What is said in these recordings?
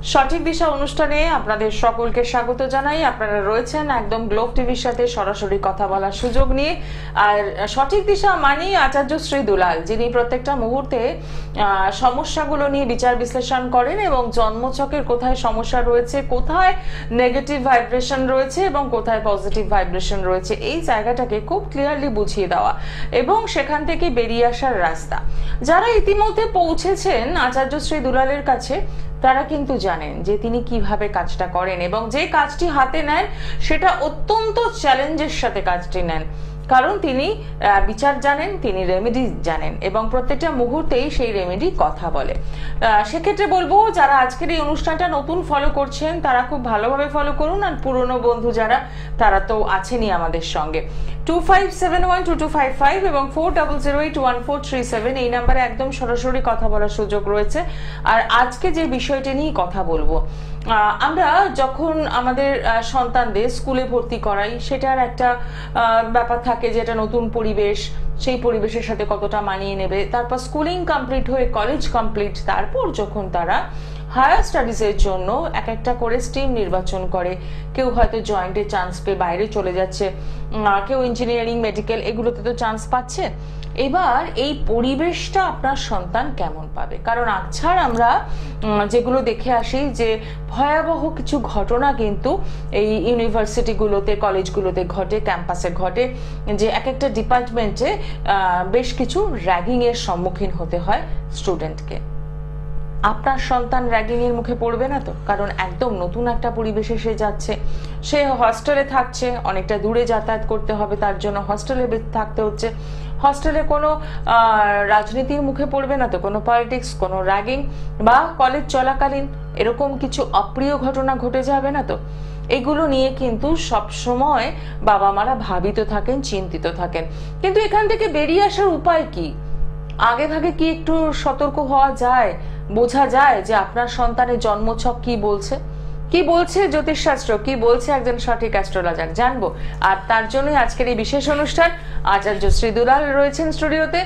সঠিক দিশা অনুষ্ঠানে আপনাদের সকলকে স্বাগত জানাই। আপনারা রয়েছেন একদম গ্লোব টিভির সাথে সরাসরি কথা বলার সুযোগ নিয়ে। আর সঠিক দিশা মানে আচার্য শ্রী দুলাল, যিনি প্রত্যেকটা মুহূর্তে সমস্যাগুলো নিয়ে বিচার বিশ্লেষণ করেন এবং জন্মছকের কোথায় সমস্যা রয়েছে, কোথায় নেগেটিভ ভাইব্রেশন রয়েছে এবং কোথায় পজিটিভ ভাইব্রেশন রয়েছে, এই জায়গাটাকে খুব ক্লিয়ারলি বুঝিয়ে দেওয়া এবং সেখান থেকে বেরিয়ে আসার রাস্তা। যারা ইতিমধ্যে পৌঁছেছেন আচার্য শ্রী দুলালের কাছে, তারা কিন্তু জানেন যে তিনি কিভাবে কাজটা করেন এবং যে কাজটি হাতে নেন সেটা অত্যন্ত চ্যালেঞ্জের সাথে কাজটি নেন, কারণ তিনি বিচার জানেন, তিনি রেমেডি জানেন এবং প্রত্যেকটা মুহূর্তেই সেই রেমেডি কথা বলে। সেক্ষেত্রে বলবো, যারা আজকের এই অনুষ্ঠানটা নতুন ফলো করছেন তারা খুব ভালোভাবে ফলো করুন, আর পুরনো বন্ধু যারা, তারা তো আছেনই আমাদের সঙ্গে। 25712255 এবং 40081437 এই নাম্বারে একদম সরাসরি কথা বলার সুযোগ রয়েছে। আর আজকে যে বিষয়টি নিয়ে কথা বলবো, আমরা যখন আমাদের সন্তানদের স্কুলে ভর্তি করাই, সেটার একটা ব্যাপার থাকে যে এটা নতুন পরিবেশ, সেই পরিবেশের সাথে কতটা মানিয়ে নেবে। তারপর স্কুলিং কমপ্লিট হয়ে কলেজ কমপ্লিট, তারপর যখন তারা হায়ার স্টাডিজের জন্য এক একটা করে স্ট্রিম নির্বাচন করে, কেউ হয়তো জয়েন্টে চান্স পেয়ে বাইরে চলে যাচ্ছে, কেউ ইঞ্জিনিয়ারিং, মেডিকেল এগুলোতে তো চান্স পাচ্ছে। এবার এই পরিবেশটা আপনার সন্তান কেমন পাবে? কারণ আছাড় আমরা যেগুলো দেখে আসি যে ভয়াবহ কিছু ঘটনা কিন্তু এই ইউনিভার্সিটিগুলোতে, কলেজগুলোতে ঘটে, ক্যাম্পাসে ঘটে, যে এক একটা ডিপার্টমেন্টে বেশ কিছু র্যাগিং এর সম্মুখীন হতে হয় স্টুডেন্টকে। আপনার সন্তান র্যাগিং এর মুখে পড়বে না তো? কারণ একদম নতুন একটা পরিবেশে সে যাচ্ছে, সে হস্টেলে থাকছে, অনেকটা দূরে যাতায়াত করতে হবে, তার জন্য হস্টেলে থাকতে হচ্ছে। হস্টেলে কোনো রাজনীতির মুখে পড়বে না তো? কোনো পলিটিক্স, কোনো র্যাগিং বা কলেজ চলাকালীন এরকম কিছু অপ্রিয় ঘটনা ঘটে যাবে না তো? এগুলো নিয়ে কিন্তু সব সময় বাবা মারা ভাবিত থাকেন, চিন্তিত থাকেন। কিন্তু এখান থেকে বেরিয়ে আসার উপায় কি? আগে ভাগে কি একটু সতর্ক হওয়া যায়? বোঝা যায় যে আপনার সন্তানের জন্মছক কি বলছে, কি বলছে জ্যোতিষশাস্ত্র, কি বলছে একজন সঠিক অ্যাস্ট্রোলজার, জানবো। আর তার জন্যই আজকের এই বিশেষ অনুষ্ঠান। আচার্য শ্রী দুলাল রয়েছেন স্টুডিওতে,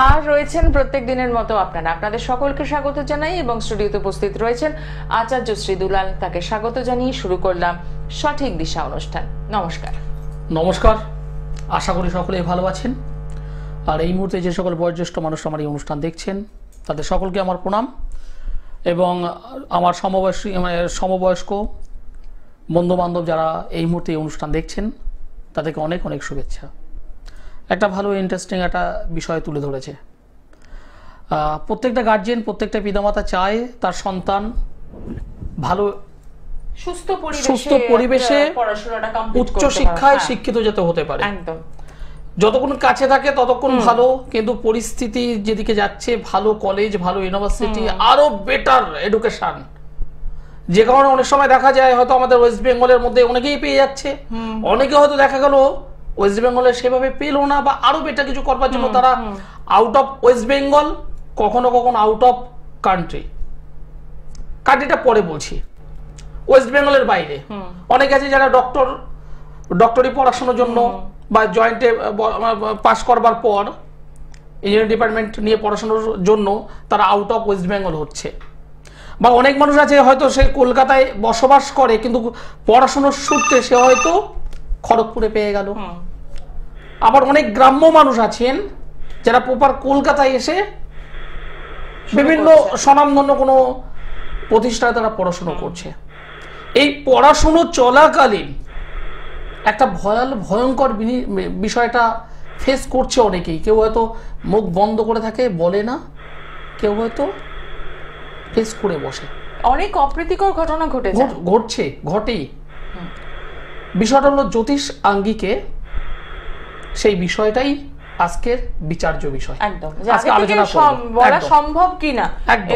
আর রয়েছেন প্রত্যেক দিনের মতো আপনারা। আপনাদের সকলকে স্বাগত জানাই এবং স্টুডিওতে উপস্থিত রয়েছেন আচার্য শ্রী দুলাল। তাকে স্বাগত জানিয়ে শুরু করলাম সঠিক দিশা অনুষ্ঠান। নমস্কার। নমস্কার, আশা করি সকলেই ভালো আছেন। আর এই মুহূর্তে যে সকল বয়োজ্যেষ্ঠ মানুষ আমার এই অনুষ্ঠান দেখছেন, তাদের সকলকে আমার প্রণাম এবং আমার সমবয়স্ক বন্ধু বান্ধব যারা এই মুহূর্তে এই অনুষ্ঠান দেখছেন, তাদেরকে অনেক অনেক শুভেচ্ছা। একটা ভালো ইন্টারেস্টিং একটা বিষয় তুলে ধরেছে। প্রত্যেকটা প্রত্যেকটা পিতামাতা চায় তার সন্তান ভালো সুস্থ পরিবেশে উচ্চ শিক্ষায় শিক্ষিত যাতে হতে পারে। একদম, যতক্ষণ কাছে থাকে ততক্ষণ ভালো, কিন্তু পরিস্থিতি যেদিকে যাচ্ছে, ভালো কলেজ, ভালো ইউনিভার্সিটি, আরো বেটার এডুকেশন, যে কারণে অনেক সময় দেখা যায় হয়তো আমাদের ওয়েস্ট বেঙ্গলের মধ্যে অনেকেই পেয়ে যাচ্ছে, অনেকে হয়তো দেখা গেল ওয়েস্ট বেঙ্গলে সেভাবে পেলো না, বা আরো বেটার কিছু করবার জন্য তারা আউট অফ ওয়েস্ট বেঙ্গল, কখনো কখনো আউট অফ কান্ট্রিটা পরে বলছি, ওয়েস্ট বেঙ্গলের বাইরে অনেকে আছে যারা ডক্টরি পড়াশোনার জন্য বা জয়েন্টে পাস করবার পর ইঞ্জিনিয়ারিং ডিপার্টমেন্ট নিয়ে পড়াশোনার জন্য তারা আউট অফ ওয়েস্ট বেঙ্গল হচ্ছে। বা অনেক মানুষ আছে হয়তো সে কলকাতায় বসবাস করে, কিন্তু পড়াশোনার সূত্রে সে হয়তো খড়গপুরে পেয়ে গেল। আবার অনেক গ্রাম্য মানুষ আছেন যারা প্রপার কলকাতায় এসে বিভিন্ন স্বনামধন্য কোনো প্রতিষ্ঠানে তারা পড়াশোনা করছে। এই পড়াশোনা চলাকালীন একটা ভয়ঙ্কর বিষয়টা ফেস করছে অনেকেই। কেউ হয়তো মুখ বন্ধ করে থাকে, বলে না, কেউ হয়তো ফেস করে বসে। অনেক অপ্রীতিকর ঘটনা ঘটেই। বিষয়টা হলো জ্যোতিষ আঙ্গিকে, সেই বিষয়টাই আজকের বিচার্য বিষয়। একদম, আজকে আলোচনা বলা সম্ভব কিনা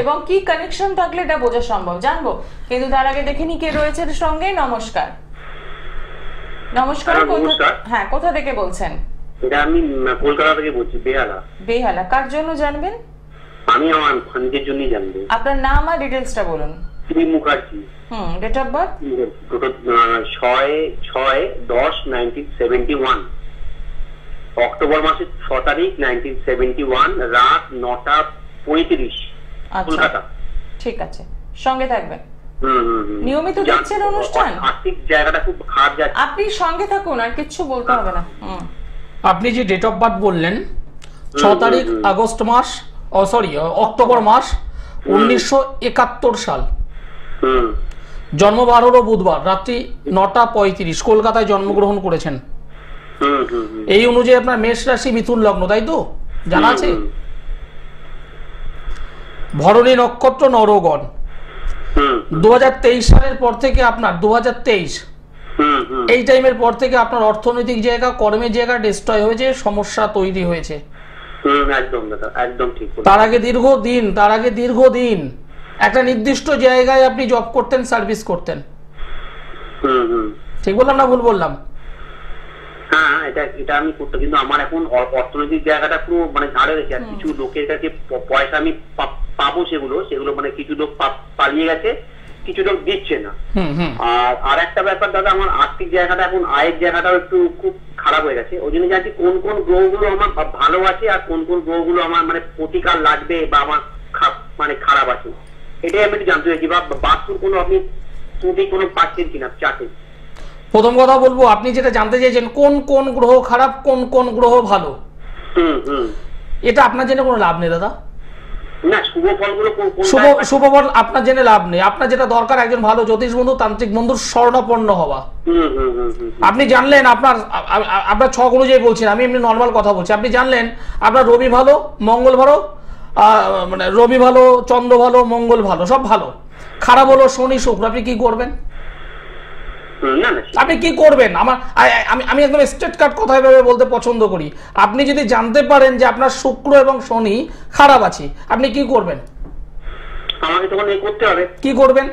এবং কি কানেকশন থাকলে এটা বোঝা সম্ভব জানবো। কিন্তু তার আগে দেখে নি কে রয়েছে সঙ্গে। নমস্কার। নমস্কার। হ্যাঁ, কোথা থেকে বলছেন? এটা আমি কলকাতা থেকে বলছি, বেহালা। কার জন্য জানবেন? আমি আমার নিজের জন্যই জানবো। আপনার নাম আর ডিটেইলসটা বলুন। Shri Mukherjee. Date of birth? 6/10/1971, October মাসের 6 তারিখ 1971, রাত 9:35, কলকাতা। ঠিক আছে, সঙ্গে থাকবেন। নিয়মিত দেখছেন অনুষ্ঠান? আর্থিক জায়গাটা খুব খারাপ যাচ্ছে। আপনি সঙ্গে থাকুন, আর কিছু বলতে হবে না। আপনি যে ডেট অফ বার্থ বললেন 6 তারিখ আগস্ট মাস, অক্টোবর মাস 1971 সাল, জন্ম 12 বুধবার রাত্রি 9:35 কলকাতায় জন্মগ্রহণ করেছেন। এই অনুযায়ী আপনার মেষ রাশি, মিথুন লগ্ন, তাই তো জানা আছে? ভরণী নক্ষত্র, নরগণ। 2023 সালের পর থেকে আপনার 2023 এই টাইমের পর থেকে আপনার অর্থনৈতিক জায়গা, কর্মের জায়গা ডিস্ট্রয় হয়েছে, সমস্যা তৈরি হয়েছে। একদম দাদা, একদম ঠিক। তার আগে দীর্ঘদিন একটা নির্দিষ্ট জায়গায় আপনি জব করতেন, সার্ভিস করতেন। ঠিক বললাম না ভুল বললাম? হ্যাঁ, এটা আমি করতে, কিন্তু আমার এখন অর্থনৈতিক জায়গাটা পুরো মানে ঝাড়ে রেখে, আর কিছু লোকের কাছে পয়সা আমি পাবো, সেগুলো মানে কিছু লোক পালিয়ে গেছে, কিছু লোক দিচ্ছে না। আর একটা ব্যাপার দাদা, আমার আর্থিক জায়গাটা এখন, আয়ের জায়গাটাও একটু খুব খারাপ হয়ে গেছে। ওই জন্য জানছি কোন কোন গ্রহগুলো আমার ভালো আছে আর কোন কোন গ্রহগুলো আমার মানে প্রতিকার লাগবে বা আমার মানে খারাপ আছে, এটাই আমি একটু জানতে চাইছি। বা বাস্তুর কোনো আপনি ত্রুটি কোনো পাচ্ছেন কিনা চাকরি? প্রথম কথা বলবো, আপনি যেটা জানতে চাইছেন কোন কোন গ্রহ খারাপ, কোন কোন গ্রহ ভালো, এটা আপনার জেনে কোনো লাভ নেই দাদা। না, শুভ ফলগুলো শুভ ফল আপনার জেনে লাভ নেই। আপনার যেটা দরকার একজন ভালো জ্যোতিষ বন্ধু, তান্ত্রিক বন্ধুর শরণাপন্ন হওয়া। আপনি জানলেন আপনার ছক অনুযায়ী বলছেন, আমি এমনি নর্মাল কথা বলছি। আপনি জানলেন আপনার রবি ভালো, মঙ্গল ভালো, মানে রবি ভালো, চন্দ্র ভালো, মঙ্গল ভালো, সব ভালো। খারাপ হলো শনি, শুক্র। আপনি কি করবেন? আপনি কি করবেন? আমি একদম স্ট্রেট কাট কথা বলতে পছন্দ করি। আপনি যদি জানতে পারেন যে আপনার শুক্র এবং শনি খারাপ আছে, আপনি কি করবেন? আমাকে তখন এই করতে হবে। কি করবেন?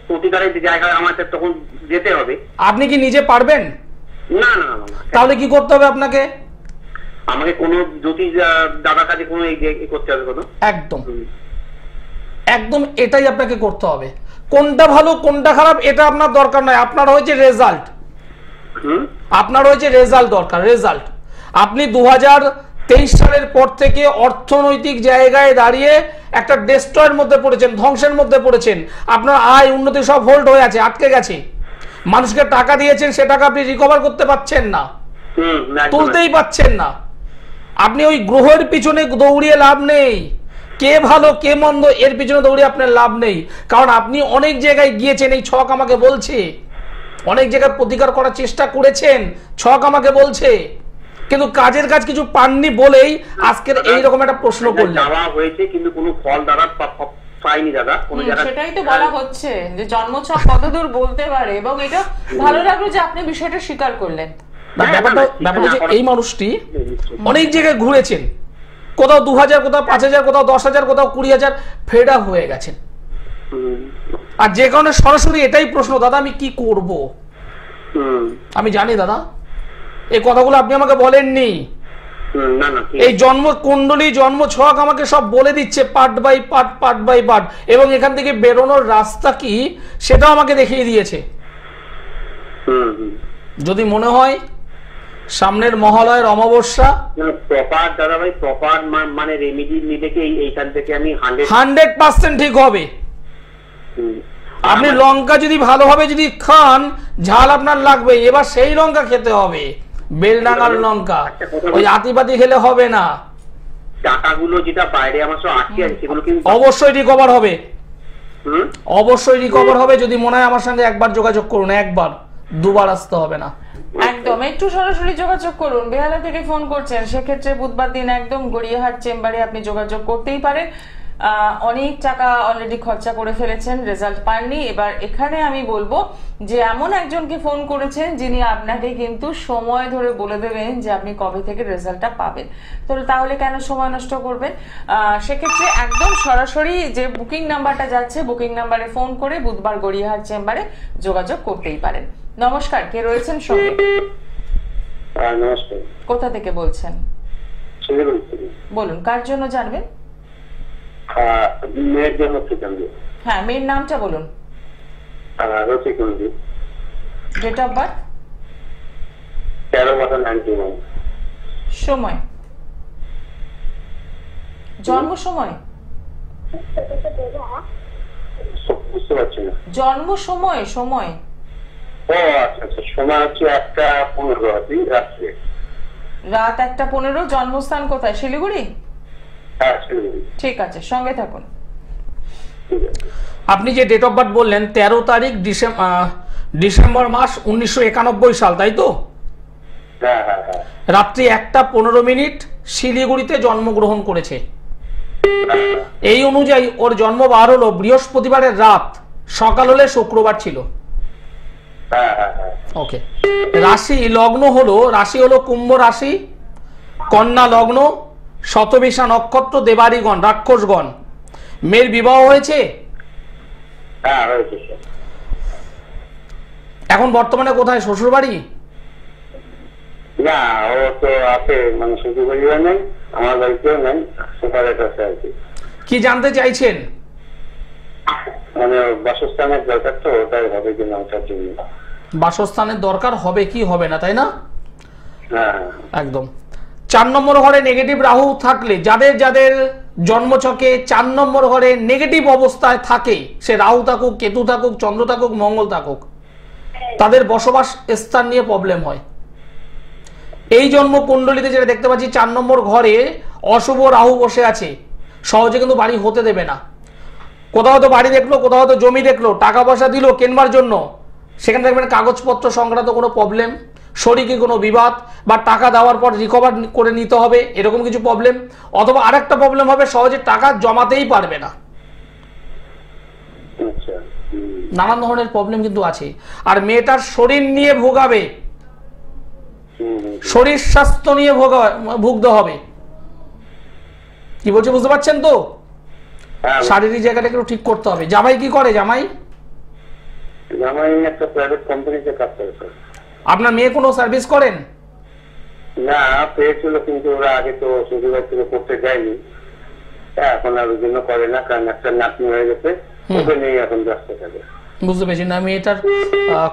প্রতিকারের জায়গায় আমাকে তখন যেতে হবে। আপনি কি নিজে পারবেন? না। তাহলে কি করতে হবে আপনাকে? আমাকে কোনো জ্যোতিষ দাদার কাছে কোনো করতে হবে কোনো? একদম এটাই আপনাকে করতে হবে। কোনটা ভালো কোনটা খারাপ এটা আপনার দরকার নয়, আপনার হয়েছে রেজাল্ট। দরকার রেজাল্ট। আপনি 2023 সালের পর থেকে অর্থনৈতিক জায়গায় দাঁড়িয়ে একটা ডেস্ট্রয়ের মধ্যে পড়েছেন, ধ্বংসের মধ্যে পড়েছেন। আপনার আয় উন্নতি সব হোল্ড হয়ে আছে, আটকে গেছে। মানুষকে টাকা দিয়েছেন, সে টাকা আপনি রিকভার করতে পারছেন না, তুলতেই পাচ্ছেন না। আপনি ওই গ্রহের পিছনে দৌড়িয়ে লাভ নেই। কে ভালো কে মন্দ এর পিছনে দৌড়িয়ে আপনার লাভ নেই, কারণ আপনি অনেক জায়গায় গিয়েছেন। এই ছক আমাকে বলছে, অনেক জায়গায় প্রতিকার করার চেষ্টা করেছেন, ছক আমাকে বলছে, কিন্তু কাজের কাজ কিছু পাননি বলেই আজকের এইরকম একটা প্রশ্ন করলেন। যাওয়া হয়েছে কিন্তু কোনো ফল দ্বারা পাইনি দাদা। সেটাই তো বলা হচ্ছে যে জন্মছক কতদূর বলতে পারে, এবং এটা ভালো লাগলো যে আপনি বিষয়টা স্বীকার করলেন। ব্যাপারটা হচ্ছে এই মানুষটি অনেক জায়গায় ঘুরেছেন, কোথাও 2000, কোথাও 5000, কোথাও 10,000, কোথাও 20,000, ফেড আপ হয়ে গেছেন। আর যে কারণে সরাসরি এটাই প্রশ্ন, দাদা আমি কি করব? আমি জানি দাদা, এই কথাগুলো আপনি আমাকে বলেননি। এই জন্ম কুণ্ডলী, জন্ম ছক আমাকে সব বলে দিচ্ছে পার্ট বাই পার্ট, এবং এখান থেকে বেরোনোর রাস্তা কি সেটাও আমাকে দেখিয়ে দিয়েছে। যদি মনে হয় সামনের মহালয়ের অমাবস্যা, প্রপার দাদা ভাই, প্রপার মানে রেমেডি নিলে কি এইখান থেকে আমি 100% ঠিক হবে। আপনি লঙ্কা যদি ভালোভাবে যদি খান, ঝাল আপনার লাগবে, এবার সেই লঙ্কা খেতে হবে, বেলডাঙ্গার লঙ্কা। ওই আতিপাতি খেলে হবে না। টাকাগুলো যেটা বাইরে আমার সব আটকে আছে সেগুলো কিন্তু অবশ্যই রিকভার হবে, অবশ্যই রিকভার হবে। যদি মনে হয় আমার সঙ্গে একবার যোগাযোগ করুন, একবার, দুবার আসতে হবে না। একদম একটু সরাসরি যোগাযোগ করুন। বেহালা থেকে ফোন করছেন, সেক্ষেত্রে বুধবার দিন একদম গড়িয়াহাট চেম্বারে আপনি যোগাযোগ করতেই পারেন। অনেক টাকা অলরেডি খরচা করে ফেলেছেন, রেজাল্ট পাননি। এবার এখানে আমি বলবো যে এমন একজনকে ফোন করেছেন যিনি আপনাকে কিন্তু সময় ধরে বলে দেবেন যে আপনি কবে থেকে রেজাল্টটা পাবেন। তো তাহলে কেন সময় নষ্ট করবেন? সেক্ষেত্রে একদম সরাসরি যে বুকিং নাম্বারটা যাচ্ছে, বুকিং নাম্বারে ফোন করে বুধবার গড়িয়াহাট চেম্বারে যোগাযোগ করতেই পারেন। নমস্কার, কে রয়েছেন সঙ্গে? নমস্কার। কোথা থেকে বলছেন? বলুন, কার জন্য জানবেন? মেয়ের জন্য জানবো। হ্যাঁ, মেয়ের নামটা বলুন। Date of birth? 13/91। সময়? জন্ম সময়? বুঝতে পারছি না। জন্ম সময় সময় ও আচ্ছা আচ্ছা, সময় হচ্ছে 1:15 রাত্রে। রাত 1:15। জন্মস্থান কোথায়? শিলিগুড়ি? হ্যাঁ শিলিগুড়ি। ঠিক আছে, সঙ্গে থাকুন। ঠিক আছে। আপনি যে ডেট অফ বার্থ বললেন 13 তারিখ ডিসেম্বর মাস 1991 সাল, তাই তো? হ্যাঁ হ্যাঁ হ্যাঁ। রাত্রি 1:15 শিলিগুড়িতে জন্মগ্রহণ করেছে। এই অনুযায়ী ওর জন্মবার হলো বৃহস্পতিবারের রাত, সকাল হলে শুক্রবার ছিল। হ্যাঁ হ্যাঁ হ্যাঁ। ওকে। রাশি হলো কুম্ভ রাশি, কন্যা লগ্ন, শতবিশা নক্ষত্র, দেবাড়িগণ, রাক্ষসগণ। মেয়ের বিবাহ হয়েছে? হ্যাঁ হয়েছে স্যার। এখন বর্তমানে কোথায়? শ্বশুর বাড়ি? না, ও তো আছে, মানে শ্বশুর বাড়িও নেই, আমার বাড়িতেও নেই, সেপারেট আছে আর কি। কি জানতে চাইছেন? মানে বাসস্থানের দরকার, তো ওটাই হবে কিনা ওটার জন্য। বাসস্থানের দরকার হবে কি হবে না, তাই না? হ্যাঁ একদম। 4 নম্বর ঘরে নেগেটিভ রাহু থাকলে, যাদের যাদের জন্মছকে 4 নম্বর ঘরে নেগেটিভ অবস্থায় থাকে, সে রাহু থাকুক, কেতু থাকুক, চন্দ্র থাকুক, মঙ্গল থাকুক, তাদের বসবাস স্থান নিয়ে প্রবলেম হয়। এই জন্ম কুণ্ডলিতে যেটা দেখতে পাচ্ছি 4 নম্বর ঘরে অশুভ রাহু বসে আছে, সহজে কিন্তু বাড়ি হতে দেবে না। কোথাও তো বাড়ি দেখলো, কোথাও তো জমি দেখলো, টাকা পয়সা দিল কেনবার জন্য, সেখানে দেখবেন কাগজপত্র সংক্রান্ত কোনো প্রবলেম, শরিকি কোনো বিবাদ, বা টাকা দেওয়ার পর রিকভার করে নিতে হবে এরকম কিছু প্রবলেম, অথবা আরেকটা প্রবলেম হবে সহজে টাকা জমাতেই পারবে না। আচ্ছা। নানান ধরনের প্রবলেম কিন্তু আছে। আর মেয়েটার শরীর নিয়ে ভোগাবে, শরীর স্বাস্থ্য নিয়ে ভুগতে হবে। কি বলছে বুঝতে পারছেন তো? শারীরিক জায়গাটা একটু ঠিক করতে হবে। জামাই কি করে? জামাই একটা প্রাইভেট কোম্পানিতে কাজ করে স্যার। আপনার মেয়ে কোনো সার্ভিস করেন? না, পেয়েছিল, কিন্তু ওরা আগে তো শ্বশুরবাড়ি থেকে করতে যায়নি, এখন আর ওই জন্য করে না, কারণ একটা নাতনি হয়ে গেছে, ওকে নিয়ে এখন ব্যস্ত থাকে। বুঝতে পেরেছি। না, মেয়েটার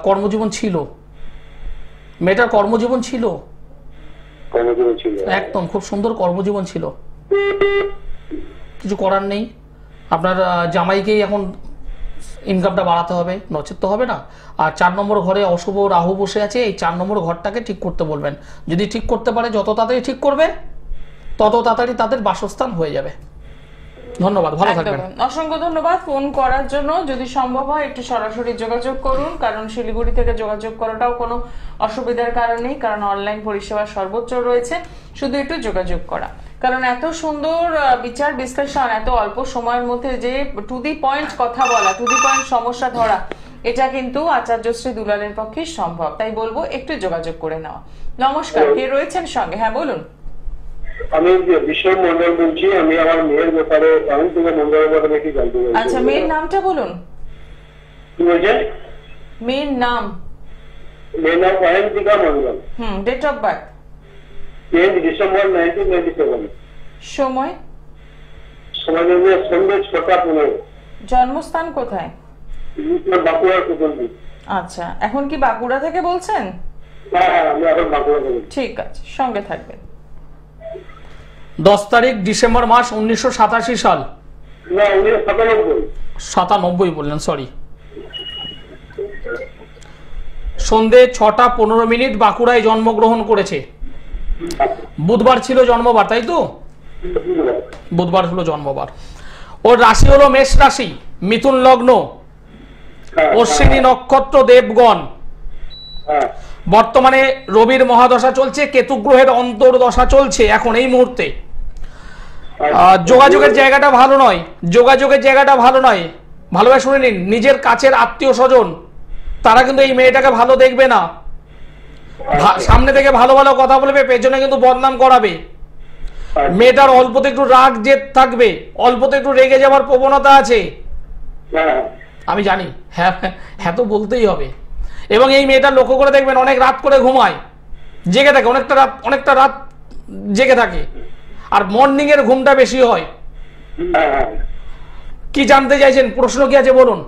কর্মজীবন ছিল, মেয়েটার কর্মজীবন ছিল, কর্মজীবন ছিল একদম খুব সুন্দর কর্মজীবন ছিল। কিছু করার নেই, আপনার জামাইকেই এখন ইনকামটা বাড়াতে হবে, নচেত তো হবে না। আর 4 নম্বর ঘরে অশুভ রাহু বসে আছে, এই 4 নম্বর ঘরটাকে ঠিক করতে বলবেন। যদি ঠিক করতে পারে, যত তাড়াতাড়ি ঠিক করবে তত তাড়াতাড়ি তাদের বাসস্থান হয়ে যাবে। ধন্যবাদ, ভালো থাকবেন। অসংখ্য ধন্যবাদ ফোন করার জন্য। যদি সম্ভব হয় একটু সরাসরি যোগাযোগ করুন, কারণ শিলিগুড়ি থেকে যোগাযোগ করাটাও কোনো অসুবিধার কারণ নেই, কারণ অনলাইন পরিষেবা সর্বোচ্চ রয়েছে। শুধু একটু যোগাযোগ করা, কারণ এত সুন্দর বিচার বিশ্লেষণ এত অল্প সময়ের মধ্যে যে টু দি পয়েন্ট কথা বলা, টু দি পয়েন্ট সমস্যা ধরা, এটা কিন্তু আচার্যশ্রী দুলালের পক্ষে সম্ভব। তাই বলবো একটু যোগাযোগ করে নেওয়া। নমস্কার, কে রয়েছেন সঙ্গে? হ্যাঁ বলুন। আমি বিশ্বর মন্ডল বলছি, আমি আমার মেয়ের ব্যাপারে মন্ডলের ব্যাপারে কি জানতে চাই। আচ্ছা, মেয়ের নামটা বলুন। কি বলছেন? মেয়ের নাম? মেয়ের নাম Ayantika Mondal. Date of birth? 10 December 1997। সময়? সময় নেবে সন্ধ্যে 6:15। জন্মস্থান কোথায়? বাঁকুড়ার কুতুলদি। আচ্ছা, এখন কি বাঁকুড়া থেকে বলছেন? হ্যাঁ, আমি এখন বাঁকুড়া থেকে। ঠিক আছে, সঙ্গে থাকবেন। 10 তারিখ ডিসেম্বর মাস 1987 সাল। না, 1997। 97 বললেন, সরি। সন্ধে 6:15 বাঁকুড়ায় জন্মগ্রহণ করেছে। বুধবার ছিল জন্মবার, তাই তো? বুধবার হলো জন্মবার। ওর রাশি হলো মেষ রাশি, মিথুন লগ্ন, অশ্বিনী নক্ষত্র, দেবগণ। বর্তমানে রবির মহাদশা চলছে, কেতু গ্রহের অন্তর্দশা চলছে এখন এই মুহূর্তে। যোগাযোগের জায়গাটা ভালো নয়, যোগাযোগের জায়গাটা ভালো নয়। ভালোভাবে শুনে নিন, নিজের কাছের আত্মীয় স্বজন তারা কিন্তু এই মেয়েটাকে ভালো দেখবে না। সামনে থেকে ভালো ভালো কথা বলবে, পেছনে কিন্তু বদনাম করাবে। মেয়েটার অল্পতে একটু রাগ জেদ থাকবে, অল্পতে একটু রেগে যাওয়ার প্রবণতা আছে। আমি জানি, হ্যাঁ হ্যাঁ তো বলতেই হবে। এবং এই মেয়েটা লক্ষ্য করে দেখবেন অনেক রাত করে ঘুমায়, জেগে থাকে, অনেকটা রাত জেগে থাকে, আর মর্নিং এর ঘুমটা বেশি হয়। কি জানতে চাইছেন? প্রশ্ন কি আছে বলুন।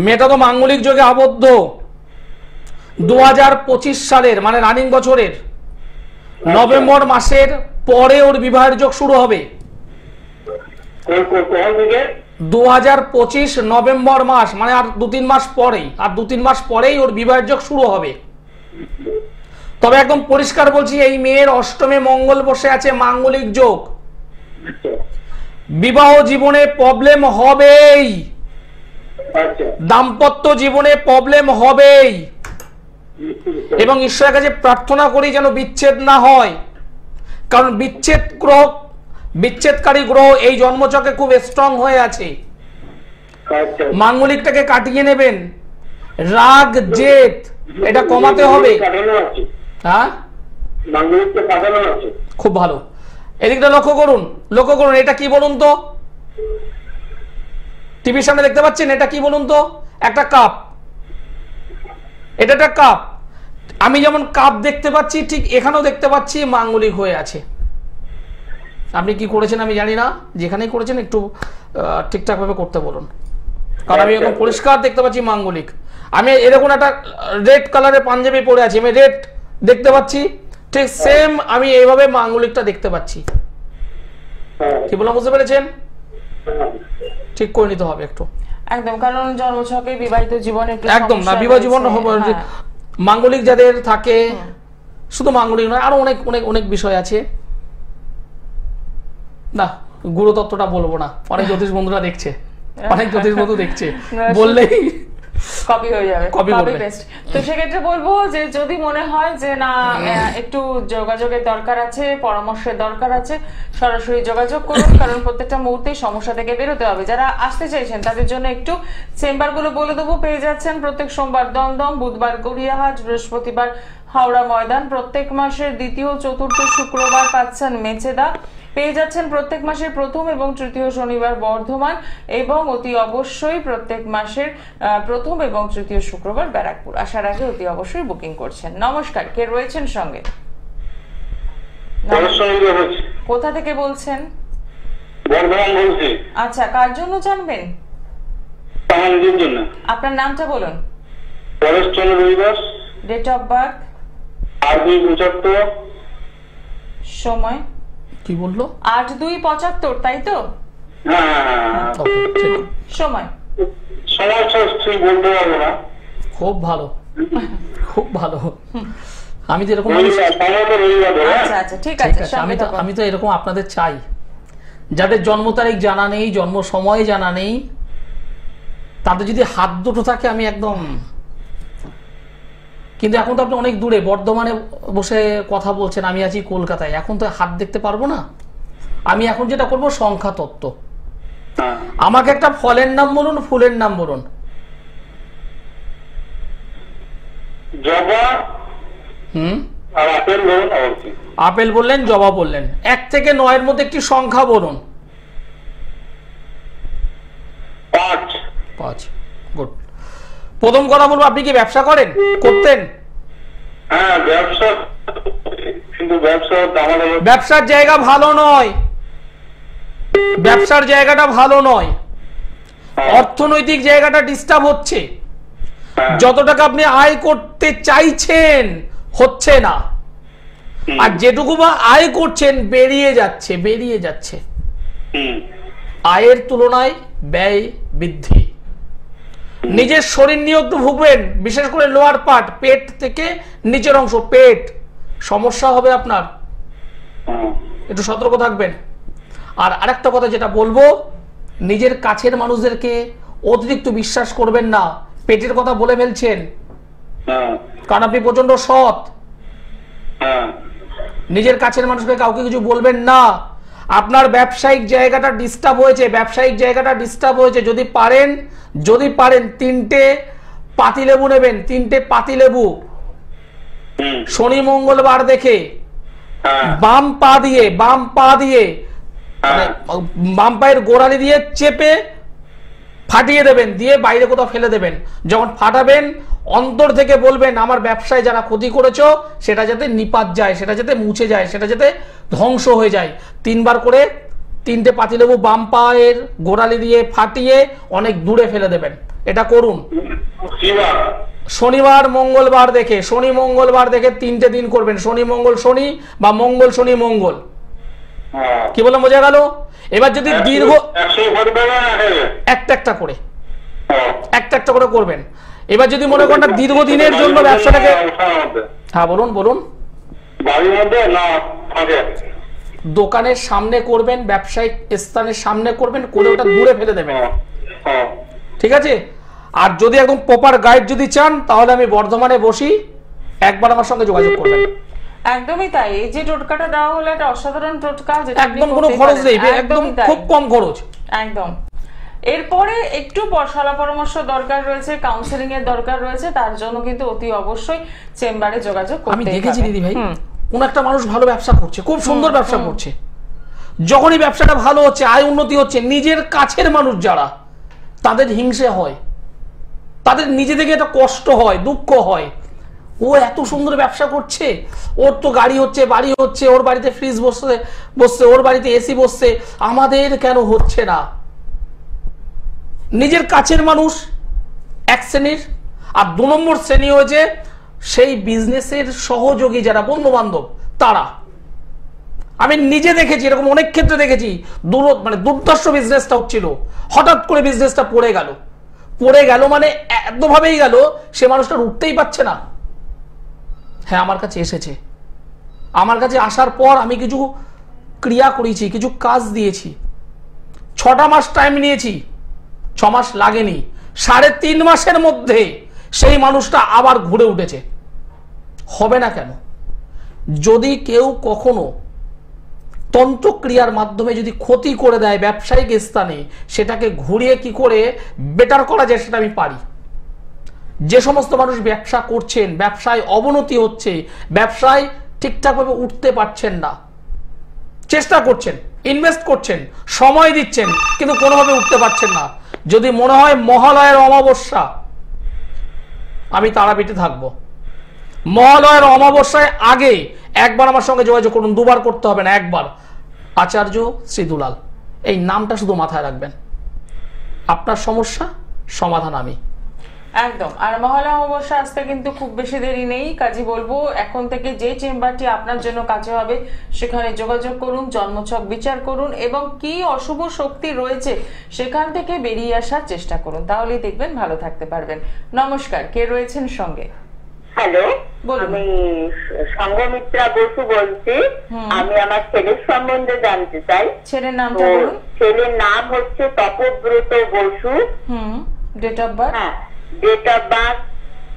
মেয়েটা তো মাঙ্গলিক যোগে আবদ্ধ। 2025 সালের মানে রানিং বছরের নভেম্বর মাসের পরে ওর বিবাহের যোগ শুরু হবে। কখন থেকে? 2025 নভেম্বর মাস, মানে আর 2-3 মাস পরেই, আর 2-3 মাস পরেই ওর বিবাহের যোগ শুরু হবে। তবে একদম পরিষ্কার বলছি, এই মেয়ের অষ্টমে মঙ্গল বসে আছে, মাঙ্গলিক যোগ। আচ্ছা বিবাহ জীবনে প্রবলেম হবেই, আচ্ছা দাম্পত্য জীবনে প্রবলেম হবেই, এবং ঈশ্বরের কাছে প্রার্থনা করি যেন বিচ্ছেদ না হয়, কারণ বিচ্ছেদকারী গ্রহ এই জন্মচক্রে খুব স্ট্রং হয়ে আছে। আচ্ছা মাঙ্গলিকটাকে কাটিয়ে নেবেন, রাগ জেদ এটা কমাতে হবে। কাটানো আছে, হ্যাঁ মাঙ্গলিকটা কাটানো আছে। খুব ভালো। এদিকটা লক্ষ্য করুন, এটা কি বলুন তো, টিভির সামনে দেখতে পাচ্ছেন, এটা কি বলুন তো? একটা কাপ, এটা একটা কাপ। আমি যেমন কাপ দেখতে পাচ্ছি, ঠিক এখানেও দেখতে পাচ্ছি মাঙ্গলিক হয়ে আছে। আপনি কি করেছেন আমি জানি না, যেখানেই করেছেন একটু ঠিকঠাক ভাবে করতে বলুন, কারণ আমি এখন পরিষ্কার দেখতে পাচ্ছি মাঙ্গলিক। আমি এরকম একটা রেড কালারের পাঞ্জাবি পরে আছি, আমি রেড দেখতে পাচ্ছি, ঠিক সেম আমি এইভাবে মাঙ্গলিকটা দেখতে পাচ্ছি। কি বললাম বুঝতে পেরেছেন? ঠিক করে নিতে হবে একটু। একদম, কারণ জন্মছকে বিবাহিত জীবনে একদম না, বিবাহ জীবন মাঙ্গলিক যাদের থাকে, শুধু মাঙ্গলিক নয়, আরো অনেক অনেক অনেক বিষয় আছে। না, গুরুতত্ত্বটা বলবো না, অনেক জ্যোতিষ বন্ধুরা দেখছে, অনেক জ্যোতিষ বন্ধু দেখছে, বললেই কপি হয়ে যাবে, কপি পেস্ট। তো সেক্ষেত্রে বলবো যে যদি মনে হয় যে না একটু যোগাযোগের দরকার আছে, পরামর্শের দরকার আছে, সরাসরি যোগাযোগ করুন, কারণ প্রত্যেকটা মুহূর্তেই সমস্যা থেকে বেরোতে হবে। যারা আসতে চাইছেন তাদের জন্য একটু চেম্বার গুলো বলে দেবো। পেয়ে যাচ্ছেন প্রত্যেক সোমবার দমদম, বুধবার গড়িয়াহাট, বৃহস্পতিবার হাওড়া ময়দান, প্রত্যেক মাসের দ্বিতীয়, চতুর্থ শুক্রবার পাচ্ছেন মেচেদা, পেয়ে যাচ্ছেন প্রত্যেক মাসের প্রথম এবং তৃতীয় শনিবার বর্ধমান, এবং অতি অবশ্যই প্রত্যেক মাসের প্রথম এবং তৃতীয় শুক্রবার ব্যারাকপুর। আসার আগে অতি অবশ্যই বুকিং করছেন। নমস্কার, কে রয়েছেন সঙ্গে? কোথা থেকে বলছেন? আচ্ছা, কার জন্য জানবেন? আপনার নামটা বলুন। Date of birth? সময়? কি বললো? 8/2/75, তাই তো? সময়? খুব ভালো, খুব ভালো। আমি তো এরকম, আচ্ছা আচ্ছা ঠিক আছে, আমি তো এরকম আপনাদের চাই, যাদের জন্ম তারিখ জানা নেই, জন্ম সময় জানা নেই, তাদের যদি হাত দুটো থাকে আমি একদম। কিন্তু এখন তো আপনি অনেক দূরে বর্ধমানে বসে কথা বলছেন, আমি আছি কলকাতায়, এখন তো হাত দেখতে পারবো না। আমি এখন যেটা করবো সংখ্যা তত্ত্ব। আমাকে একটা ফলের নাম বলুন, ফুলের নাম বলুন। জবা, আপেল বললেন, জবা বললেন। 1 থেকে 9 মধ্যে একটি সংখ্যা বলুন। 5। গুড। প্রথম কথা বলবো, আপনি কি ব্যবসা করেন, করতেন? হ্যাঁ, ব্যবসা, কিন্তু ব্যবসার জায়গা ভালো নয়, ব্যবসার জায়গাটা ভালো নয়, অর্থনৈতিক জায়গাটা ডিস্টার্ব হচ্ছে। যত টাকা আপনি আয় করতে চাইছেন হচ্ছে না, আর যেটুকু বা আয় করছেন বেরিয়ে যাচ্ছে। আয়ের তুলনায় ব্যয় বৃদ্ধি। নিজের শরীর নিয়ে একটু ভুগবেন, বিশেষ করে লোয়ার পার্ট, পেট থেকে নিচের অংশ, পেট সমস্যা হবে আপনার, একটু সতর্ক থাকবেন। আর আরেকটা কথা যেটা বলবো, নিজের কাছের মানুষদেরকে অতিরিক্ত বিশ্বাস করবেন না। পেটের কথা বলে ফেলছেন, কারণ আপনি প্রচন্ড সৎ। নিজের কাছের মানুষকে কাউকে কিছু বলবেন না। আপনার ব্যবসায়িক জায়গাটা ডিস্টার্ব হয়েছে, যদি পারেন 3টে পাতিলেবু নেবেন, 3টে পাতিলেবু শনি মঙ্গলবার দেখে বাম পা দিয়ে মানে বাম পায়ের গোড়ালি দিয়ে চেপে ফাটিয়ে দেবেন, দিয়ে বাইরে কোথাও ফেলে দেবেন। যখন ফাটাবেন অন্তর থেকে বলবেন, আমার ব্যবসায় যারা ক্ষতি করেছো সেটা যাতে নিপাত যায়, সেটা যাতে মুছে যায়, সেটা যাতে ধ্বংস হয়ে যায়। 3বার করে 3টে পাতিলেবু বাম পায়ের গোড়ালি দিয়ে ফাটিয়ে অনেক দূরে ফেলে দেবেন। এটা করুন শনিবার মঙ্গলবার দেখে, শনি মঙ্গলবার দেখে 3টে দিন করবেন, শনি মঙ্গল শনি বা মঙ্গল শনি মঙ্গল। কি বললাম বোঝা গেল? এবার যদি দীর্ঘ একটা করে করবেন। এবার যদি মনে করেন দীর্ঘদিনের জন্য ব্যবসাটাকে, হ্যাঁ বলুন। দোকানের সামনে করবেন, ব্যবসায়িক স্থানের সামনে করবেন, করে ওটা দূরে ফেলে দেবেন, ঠিক আছে? আর যদি একদম প্রপার গাইড যদি চান তাহলে আমি বর্ধমানে বসি, একবার আমার সঙ্গে যোগাযোগ করবেন। একদমই তাই। এই যে টোটকাটা দেওয়া হলো এটা অসাধারণ টোটকা, যেটা একদম কোনো খরচ নেই, একদম খুব কম খরচ। একদম। এরপরে একটু সলা পরামর্শ দরকার রয়েছে, কাউন্সেলিং এর দরকার রয়েছে, তার জন্য কিন্তু অতি অবশ্যই চেম্বারে যোগাযোগ করতে হবে। আমি দেখেছি দিদি ভাই, কোন একটা মানুষ ভালো ব্যবসা করছে, খুব সুন্দর ব্যবসা করছে, যখনই ব্যবসাটা ভালো হচ্ছে, আয় উন্নতি হচ্ছে, নিজের কাছের মানুষ যারা, তাদের হিংসে হয়, তাদের নিজে থেকে একটা কষ্ট হয়, দুঃখ হয়। ও এত সুন্দর ব্যবসা করছে, ওর তো গাড়ি হচ্ছে, বাড়ি হচ্ছে, ওর বাড়িতে ফ্রিজ বসছে, ওর বাড়িতে এসি বসছে, আমাদের কেন হচ্ছে না? নিজের কাছের মানুষ এক শ্রেণীর, আর 2 নম্বর শ্রেণী হয়েছে সেই বিজনেসের সহযোগী যারা, বন্ধু বান্ধব, তারা। আমি নিজে দেখেছি, এরকম অনেক ক্ষেত্রে দেখেছি, দুর্দর্শ বিজনেসটা হচ্ছিল, হঠাৎ করে বিজনেসটা পড়ে গেল মানে এতভাবেই গেল, সে মানুষটা উঠতেই পারছে না। হ্যাঁ, আমার কাছে এসেছে, আমার কাছে আসার পর আমি কিছু ক্রিয়া করেছি, কিছু কাজ দিয়েছি, 6টা মাস টাইম নিয়েছি, 6 মাস লাগেনি, 3.5 মাসের মধ্যে সেই মানুষটা আবার ঘুরে উঠেছে। হবে না কেন? যদি কেউ কখনো তন্ত্রক্রিয়ার মাধ্যমে যদি ক্ষতি করে দেয় ব্যবসায়িক স্থানে, সেটাকে ঘুরিয়ে কি করে বেটার করা যায় সেটা আমি পারি। যে সমস্ত মানুষ ব্যবসা করছেন, ব্যবসায় অবনতি হচ্ছে, ব্যবসায় ঠিকঠাকভাবে উঠতে পারছেন না, চেষ্টা করছেন, ইনভেস্ট করছেন, সময় দিচ্ছেন, কিন্তু কোনোভাবে উঠতে পারছেন না, যদি মনে হয় মহালয়ের অমাবস্যা আমি তারাপীঠে থাকবো, মহালয়ের অমাবস্যায় আগে একবার আমার সঙ্গে যোগাযোগ করুন, 2বার করতে হবে না, একবার। আচার্য শ্রী দুলাল, এই নামটা শুধু মাথায় রাখবেন, আপনার সমস্যা সমাধান আমি। একদম। আর মহালয়া অমাবস্যা আসতে কিন্তু খুব বেশি দেরি নেই, কাজী বলবো এখন থেকে যে চেম্বারটি আপনার জন্য কাছে হবে সেখানে যোগাযোগ করুন, জন্মছক বিচার করুন এবং কি অশুভ শক্তি রয়েছে সেখান থেকে বেরিয়ে আসার চেষ্টা করুন, তাহলেই দেখবেন ভালো থাকতে পারবেন। নমস্কার, কে রয়েছেন সঙ্গে? হ্যালো, আমি সংঘমিত্রা বসু বলছি। আমি আমার ছেলের সম্বন্ধে জানতে চাই। ছেলের নামটা বলুন। ছেলের নাম হচ্ছে Tapabrata Basu. Date of birth? হ্যাঁ, ডেট অফ বার্থ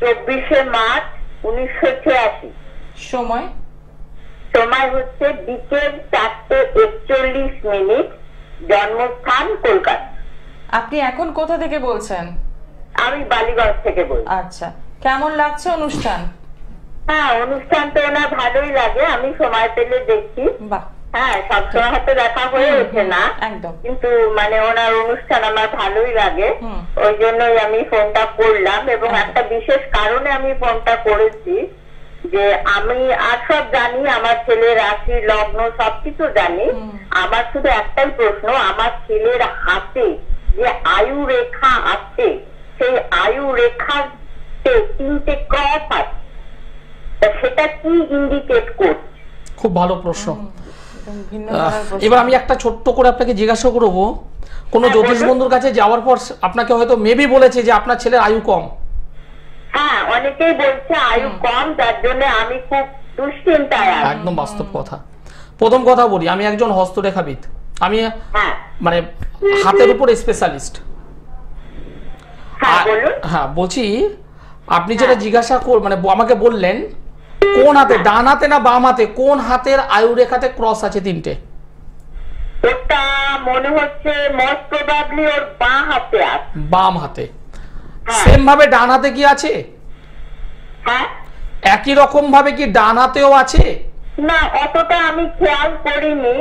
24শে মার্চ 1986। সময়? সময় হচ্ছে বিকেল 4:41। জন্মস্থান কলকাতা। আপনি এখন কোথা থেকে বলছেন? আমি বালিগঞ্জ থেকে বলছি। আচ্ছা, কেমন লাগছে অনুষ্ঠান? হ্যাঁ, অনুষ্ঠান তো ওনার ভালোই লাগে, আমি সময় পেলে দেখি। বাহ। হ্যাঁ, সবসময় হয়তো দেখা হয়ে ওঠে না, একদম, কিন্তু মানে ওনার অনুষ্ঠান আমার ভালোই লাগে, ওই জন্যই আমি ফোনটা করলাম। এবং একটা বিশেষ কারণে আমি ফোনটা করেছি, যে আমি আর সব জানি, আমার ছেলের রাশি লগ্ন সবকিছু জানি। আমার শুধু একটাই প্রশ্ন, আমার ছেলের হাতে যে আয়ু রেখা আছে, সেই আয়ু রেখার 3টে ক্রস আছে, সেটা কি ইন্ডিকেট করছে? খুব ভালো প্রশ্ন। এবার আমি একটা ছোট্ট করে আপনাকে জিজ্ঞাসা করবো, কোন জ্যোতিষ বন্ধুর কাছে যাওয়ার পর আপনাকে হয়তো মেবি বলেছে যে আপনার ছেলের আয়ু কম? হ্যাঁ, অনেকেই বলছে আয়ু কম, যার জন্য আমি খুব দুশ্চিন্তায় আছি। একদম বাস্তব কথা। প্রথম কথা বলি, আমি একজন হস্তরেখাবিদ, আমি মানে হাতের উপর স্পেশালিস্ট। হ্যাঁ, বলছি আপনি যেটা জিজ্ঞাসা মানে আমাকে বললেন কোন হাতে, ডান হাতে না বাম হাতে, কোন হাতের আয়ু রেখাতে ক্রস আছে 3টে? ওটা মনে হচ্ছে মোস্ট প্রবাবলি ওর বাম হাতে আছে। বাম হাতে। সেম ভাবে ডান হাতে কি আছে? হ্যাঁ, একই রকম ভাবে কি ডান হাতেও আছে? না, অতটা আমি খেয়াল করিনি।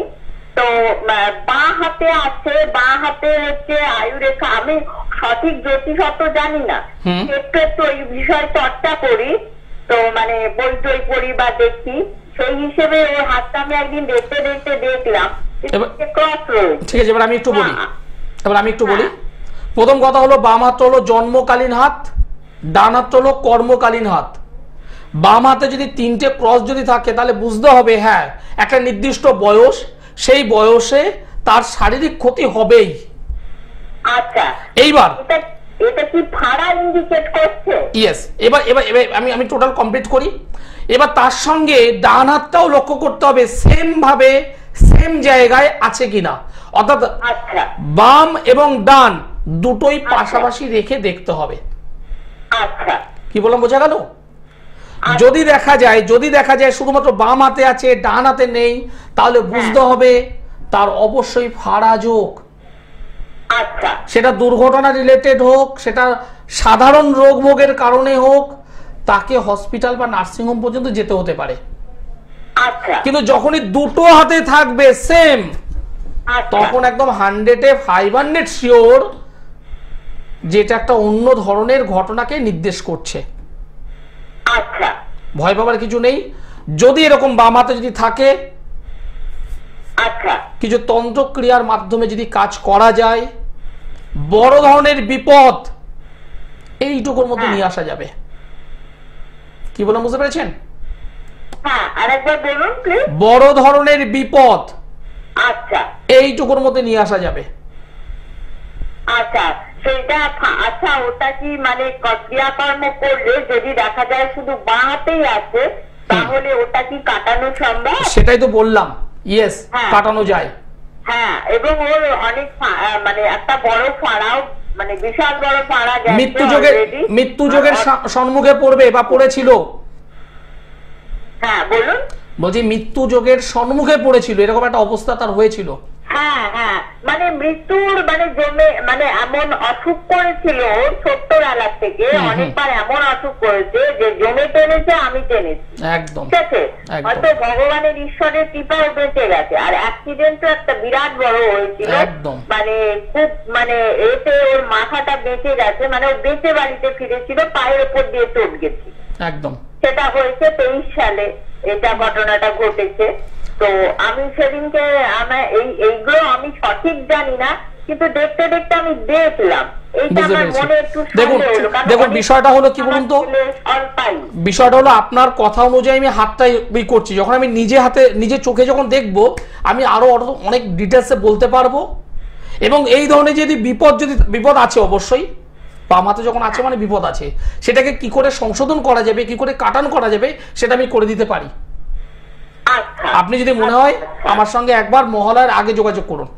তো বাঁ হাতে আছে, বাঁ হাতে হচ্ছে আয়ু রেখা। আমি সঠিক জ্যোতিষত্ব জানি না, একটু একটু ওই বিষয় চর্চা করি, তো মানে বই টই পড়ি বা দেখি, সেই হিসেবে ওই হাতটা আমি একদিন দেখতে দেখলাম ক্রস রয়েছে। ঠিক আছে, এবার আমি একটু বলি। প্রথম কথা হলো, বাম হাত হলো জন্মকালীন হাত, ডান হাত হলো কর্মকালীন হাত। বাম হাতে যদি 3টে ক্রস যদি থাকে তাহলে বুঝতে হবে হ্যাঁ একটা নির্দিষ্ট বয়স, সেই বয়সে তার শারীরিক ক্ষতি হবেই। আচ্ছা, এইবার এটা কি ফাড়া ইন্ডিকেট করছে? ইয়েস, এবার এবার এবার আমি টোটাল কমপ্লিট করি। এবার তার সঙ্গে ডান হাতটাও লক্ষ্য করতে হবে সেম ভাবে সেম জায়গায় আছে কিনা, অর্থাৎ আচ্ছা বাম এবং ডান দুটোই পাশাপাশি রেখে দেখতে হবে। আচ্ছা, কি বললাম বোঝা গেল? যদি দেখা যায় শুধুমাত্র বাম হাতে আছে ডান হাতে নেই, তাহলে বুঝতে হবে তার অবশ্যই ফাড়া যোগ। আচ্ছা, সেটা দুর্ঘটনা রিলেটেড হোক, সেটা সাধারণ রোগ ভোগের কারণে হোক, তাকে হসপিটাল বা নার্সিংহোম পর্যন্ত যেতে হতে পারে। আচ্ছা, কিন্তু যখনই দুটো হাতে থাকবে সেম, তখন একদম 100 শিওর যেটা একটা অন্য ধরনের ঘটনাকে নির্দেশ করছে। আচ্ছা, ভয় পাবার কিছু নেই। যদি এরকম বাম হাতে যদি থাকে, আচ্ছা, কিছু তন্ত্রক্রিয়ার মাধ্যমে যদি কাজ করা যায়, বড় ধরনের বিপদ এইটুকুর মধ্যে নিয়ে আসা যাবে। কি বললাম বুঝতে পেরেছেন? হ্যাঁ, আরেকবার বলুন প্লিজ। বড় ধরনের বিপদ আচ্ছা, এইটুকুর মধ্যে নিয়ে আসা যাবে। আচ্ছা, সেটা আচ্ছা, ওটা কি মানে ক্রিয়াকর্ম করলে যদি দেখা যায় শুধু বাঁ হাতেই আছে, তাহলে ওটা কি কাটানো সম্ভব? সেটাই তো বললাম, ইয়েস, হ্যাঁ। কাটানো যায়। হ্যাঁ, এবং ওর অনেক মানে একটা বড় ফাড়াও, মানে বিশাল বড় ফাড়া গেছে মৃত্যু যোগের সম্মুখে পড়বে বা পড়েছিল। হ্যাঁ বলুন। বলছি মৃত্যু যোগের সম্মুখে পড়েছিল, এরকম একটা অবস্থা তার হয়েছিল। হ্যাঁ হ্যাঁ, মানে মৃত্যুর মানে জমে মানে এমন অসুখ করেছিল ছোট্টবেলা থেকে, অনেকবার এমন অসুখ করেছে যে জমে টেনেছে, আমি টেনেছি। একদম ঠিক আছে, হয়তো ভগবানের ঈশ্বরের কৃপায় বেঁচে গেছে। আর অ্যাক্সিডেন্টও একটা বিরাট বড় হয়েছিল, মানে খুব মানে এতে ওর মাথাটা বেঁচে গেছে, মানে ও বেঁচে বাড়িতে ফিরেছিল, পায়ের উপর দিয়ে চোট গেছে। একদম, সেটা হয়েছে 23 সালে এটা ঘটনাটা ঘটেছে। তো আমি সেদিনকে এইগুলো আমি সঠিক জানি না, কিন্তু দেখতে দেখতে আমি দেখলাম। দেখুন বিষয়টা হলো কি বলুন তো, বিষয়টা হলো আপনার কথা অনুযায়ী আমি হাতটা করছি, যখন আমি নিজে চোখে যখন দেখবো, আমি আরো অনেক ডিটেলসে বলতে পারবো। এবং এই ধরনের যদি বিপদ আছে, অবশ্যই বাম হাতে যখন আছে মানে বিপদ আছে, সেটাকে কি করে সংশোধন করা যাবে, কি করে কাটান করা যাবে, সেটা আমি করে দিতে পারি। আপনি যদি মনে হয় আমার সঙ্গে একবার মহালয়ার আগে যোগাযোগ করুন,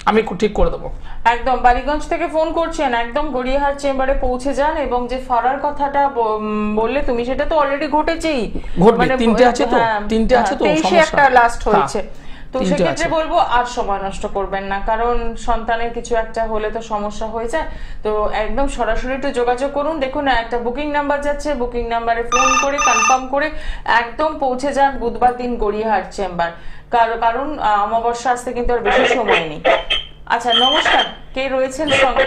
আমি ঠিক করে দেবো। একদম বালিগঞ্জ থেকে ফোন করছেন, একদম গড়িয়াহাট চেম্বারে পৌঁছে যান। এবং যে ফারার কথাটা বললে তুমি, সেটা তো অলরেডি ঘটেছেই, মানে তিনটে আছে তো, সমস্যা একটা লাস্ট হয়েছে। তো সেক্ষেত্রে বলবো আর সময় নষ্ট করবেন না, কারণ সন্তানের কিছু একটা হলে তো সমস্যা হয়ে যায়। তো একদম সরাসরি একটু যোগাযোগ করুন। দেখুন একটা বুকিং নাম্বার যাচ্ছে, বুকিং নাম্বারে ফোন করে কনফার্ম করে একদম পৌঁছে যান বুধবার দিন গড়িয়াহাট চেম্বার। কারণ অমাবস্যা আসতে কিন্তু আর বেশি সময় নেই। আচ্ছা, নমস্কার, কে রয়েছেন সঙ্গে?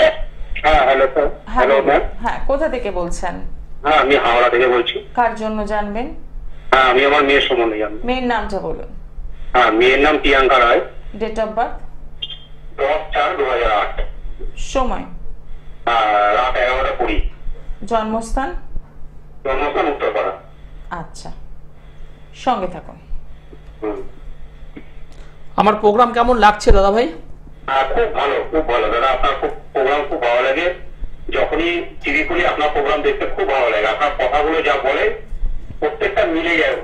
হ্যাঁ, কোথা থেকে বলছেন? আমি হাওড়া থেকে বলছি। কার জন্য জানবেন? আমি আমার মেয়ের সম্বন্ধে জানবো। মেয়ের নামটা বলুন। মেয়ের নাম Priyanka Roy. Date of birth? 10/4/2008। সময়? রাত 11:20। জন্মস্থান? উত্তরপাড়া। আচ্ছা, সঙ্গে থাকুন। আমার প্রোগ্রাম কেমন লাগছে দাদা ভাই? খুব ভালো দাদা, আপনার প্রোগ্রাম খুব ভালো লাগে। যখনই টিভি খুলি আপনার প্রোগ্রাম দেখতে খুব ভালো লাগে। আপনার কথাগুলো যা বলে প্রত্যেকটা মিলে যায়,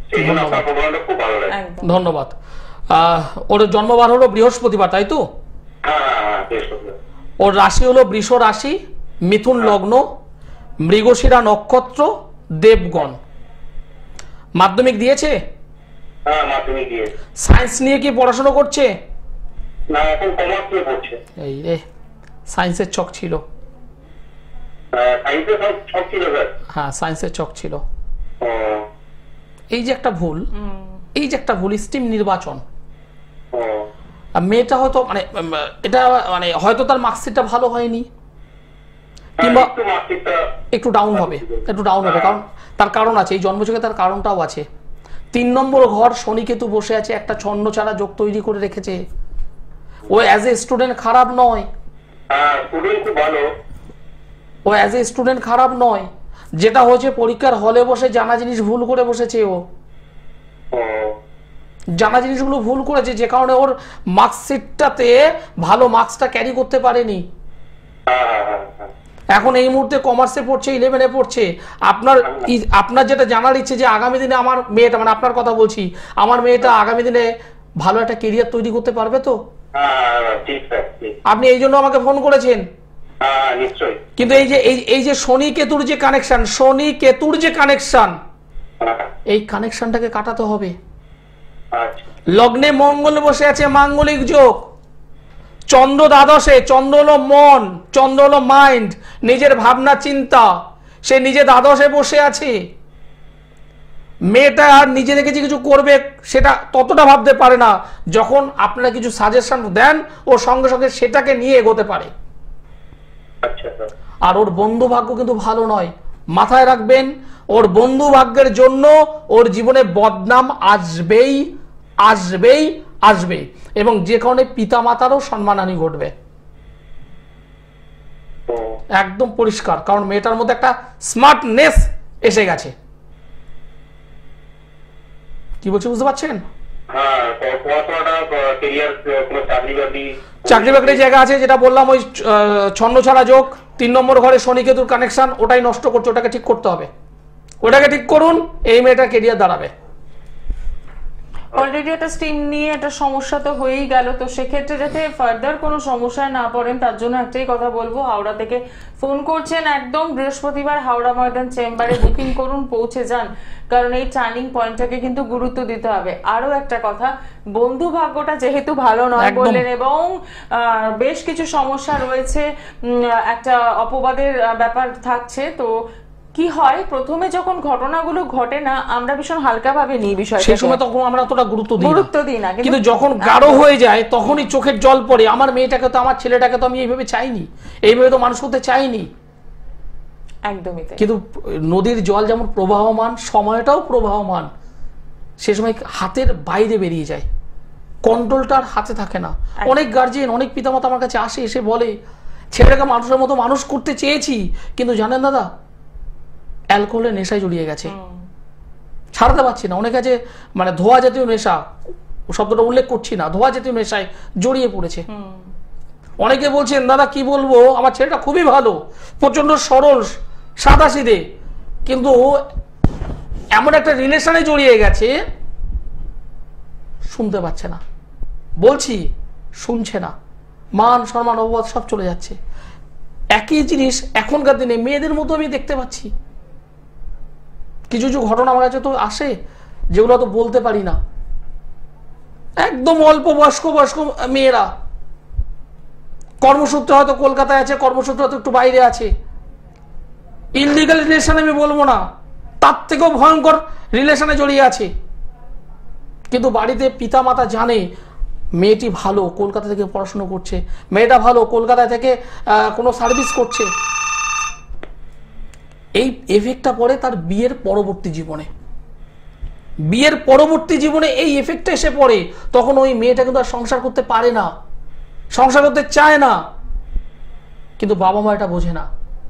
সেই জন্য আপনার প্রোগ্রামটা খুব ভালো লাগে। ধন্যবাদ। ওর জন্মবার হলো বৃহস্পতিবার, তাই তো? হ্যাঁ, বৃহস্পতিবার। ওর রাশি হলো বৃষ রাশি, মিথুন লগ্ন, মৃগশিরা নক্ষত্র, দেবগণ। মাধ্যমিক দিয়েছে? হ্যাঁ, মাধ্যমিক দিয়েছে। সায়েন্স নিয়ে কি পড়াশোনা করছে? না, এখন কমার্স নিয়ে পড়ছে। এই রে, সায়েন্সের ছক ছিল। হ্যাঁ, সায়েন্সের ছক ছিল। এই যে একটা ভুল স্ট্রিম নির্বাচন। মেয়েটা হয়তো মানে এটা মানে হয়তো তার মার্কশিটটা ভালো হয়নি, কিংবা একটু ডাউন হবে, কারণ তার কারণ আছে, এই জন্মযোগে তার কারণটাও আছে। 3 নম্বর ঘর শনি কেতু বসে আছে, একটা ছন্ন ছাড়া যোগ তৈরি করে রেখেছে। ও অ্যাজ এ স্টুডেন্ট খারাপ নয়, যেটা হয়েছে পরীক্ষার হলে বসে জানা জিনিস ভুল করে বসেছে ও। জানা জিনিসগুলো ভুল করেছে, যে কারণে ওর মার্কশিটটাতে ভালো মার্কসটা ক্যারি করতে পারেনি। এখন এই মুহূর্তে কমার্সে পড়ছে, 11-এ পড়ছে। আপনার যেটা জানার ইচ্ছে যে আগামী দিনে আমার মেয়েটা, মানে আপনার কথা বলছি, আমার মেয়েটা আগামী দিনে ভালো একটা কেরিয়ার তৈরি করতে পারবে তো? আপনি এই জন্য আমাকে ফোন করেছেন। কিন্তু এই যে শনি কেতুর যে কানেকশন, এই কানেকশনটাকে কাটাতে হবে। লগ্নে মঙ্গল বসে আছে, মাঙ্গলিক যোগ। চন্দ্র দ্বাদশে, চন্দ্র হলো মন, চন্দ্র হলো মাইন্ড, নিজের ভাবনা চিন্তা, সে নিজে দ্বাদশে বসে আছে। মেয়েটা আর নিজে থেকে যে কিছু করবে সেটা ততটা ভাবতে পারে না। যখন আপনারা কিছু সাজেশন দেন ও সঙ্গে সঙ্গে সেটাকে নিয়ে এগোতে পারে। আর ওর বন্ধু ভাগ্য কিন্তু ভালো নয়, মাথায় রাখবেন। ওর বন্ধু ভাগ্যের জন্য ওর জীবনে বদনাম আসবেই আসবেই আসবে, এবং যে কারণে পিতা মাতারও সম্মানহানি ঘটবে। একদম পরিষ্কার, কারণ মেয়েটার মধ্যে একটা স্মার্টনেস এসে গেছে। কি বলছি বুঝতে পারছেন? চাকরি বাকরির জায়গা আছে, যেটা বললাম ওই ছন্নছাড়া যোগ, 3 নম্বর ঘরে শনি কেতুর কানেকশন, ওটাই নষ্ট করছে, ওটাকে ঠিক করতে হবে। ওটাকে ঠিক করুন, এই মেয়েটার কেরিয়ার দাঁড়াবে। অলরেডি একটা স্টিম নিয়ে একটা সমস্যা তো হয়েই গেল, তো সেক্ষেত্রে যাতে ফার্দার কোনো সমস্যায় না পড়েন তার জন্য একটাই কথা বলবো, হাওড়া থেকে ফোন করছেন, একদম বৃহস্পতিবার হাওড়া ময়দান চেম্বারে বুকিং করুন, পৌঁছে যান, কারণ এই টার্নিং পয়েন্টটাকে কিন্তু গুরুত্ব দিতে হবে। আরো একটা কথা, বন্ধু ভাগ্যটা যেহেতু ভালো নয় বললেন এবং বেশ কিছু সমস্যা রয়েছে, একটা অপবাদের ব্যাপার থাকছে, তো কি হয় প্রথমে যখন ঘটনাগুলো ঘটে না আমরা ভীষণ হালকা ভাবে নিই বিষয়টা, সেই সময় তখন আমরা অতটা গুরুত্ব দিই না, কিন্তু যখন গাঢ় হয়ে যায় তখনই চোখের জল পড়ে। আমার মেয়েটাকে তো, আমার ছেলেটাকে তো আমি এইভাবে চাইনি, এইভাবে তো মানুষ করতে চাইনি। একদমই তাই। কিন্তু নদীর জল যেমন প্রবাহমান, সময়টাও প্রবাহমান, সে সময় হাতের বাইরে বেরিয়ে যায়, কন্ট্রোলটা আর হাতে থাকে না। অনেক গার্জিয়ান, অনেক পিতামাতা আমার কাছে আসে, এসে বলে ছেলেটাকে মানুষের মতো মানুষ করতে চেয়েছি, কিন্তু জানেন দাদা অ্যালকোহলের নেশায় জড়িয়ে গেছে, ছাড়াতে পারছি না। অনেক আছে মানে ধোয়া জাতীয় নেশা, শব্দটা উল্লেখ করছি না, ধোয়া জাতীয় নেশায় জড়িয়ে পড়েছে। অনেকে বলছেন দাদা কি বলবো, আমার ছেলেটা খুবই ভালো, প্রচন্ড সরল সাদাসিধে, কিন্তু এমন একটা রিলেশনে জড়িয়ে গেছে শুনতে পাচ্ছে না, বলছি শুনছে না, মান সম্মান অপবাদ সব চলে যাচ্ছে। একই জিনিস এখনকার দিনে মেয়েদের মতো আমি দেখতে পাচ্ছি। কিছু কিছু ঘটনা আমার কাছে তো আসে যেগুলো তো বলতে পারি না। একদম অল্প বয়স্ক মেয়েরা কর্মসূত্রে হয়তো কলকাতায় আছে, কর্মসূত্রে হয়তো একটু বাইরে আছে, ইললিগাল রিলেশন আমি বলবো না, তার থেকেও ভয়ঙ্কর রিলেশনে জড়িয়ে আছে, কিন্তু বাড়িতে পিতা মাতা জানে মেয়েটি ভালো, কলকাতা থেকে পড়াশোনা করছে, মেয়েটা ভালো, কলকাতা থেকে কোনো সার্ভিস করছে। এই এফেক্টটা পড়ে তার বিয়ের পরবর্তী জীবনে, বিয়ের পরবর্তী জীবনে এই এফেক্টটা এসে পড়ে। তখন ওই মেয়েটা কিন্তু আর সংসার করতে পারে না, সংসার করতে চায় না, কিন্তু বাবা মা এটা বোঝে না,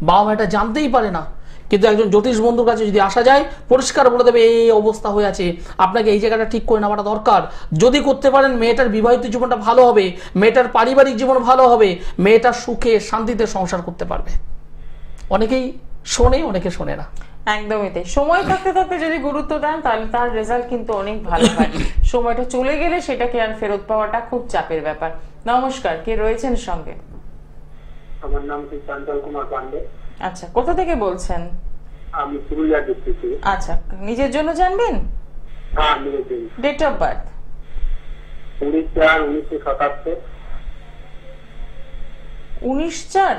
বাবা মা এটা জানতেই পারে না। কিন্তু একজন জ্যোতিষ বন্ধুর কাছে যদি আসা যায়, পরিষ্কার বলে দেবে এই অবস্থা হয়ে আছে, আপনাকে এই জায়গাটা ঠিক করে নেওয়াটা দরকার। যদি করতে পারেন মেয়েটার বিবাহিত জীবনটা ভালো হবে, মেয়েটার পারিবারিক জীবন ভালো হবে, মেয়েটা সুখে শান্তিতে সংসার করতে পারবে। অনেকেই শোনে, অনেকে শোনে না। একদমই তাই। সময় থাকতে থাকতে যদি গুরুত্ব দেন তাহলে তার রেজাল্ট কিন্তু অনেক ভালো হয়, সময়টা চলে গেলে সেটাকে আর ফেরত পাওয়াটা খুব চাপের ব্যাপার। নমস্কার, কে রয়েছেন সঙ্গে? আমার নাম কি চঞ্চল কুমার পান্ডে। আচ্ছা, কোথা থেকে বলছেন? আমি পুরুলিয়া ডিস্ট্রিক্ট থেকে। আচ্ছা, নিজের জন্য জানবেন? হ্যাঁ, নিজের জন্য। Date of birth? 19/4/1977। 19/4?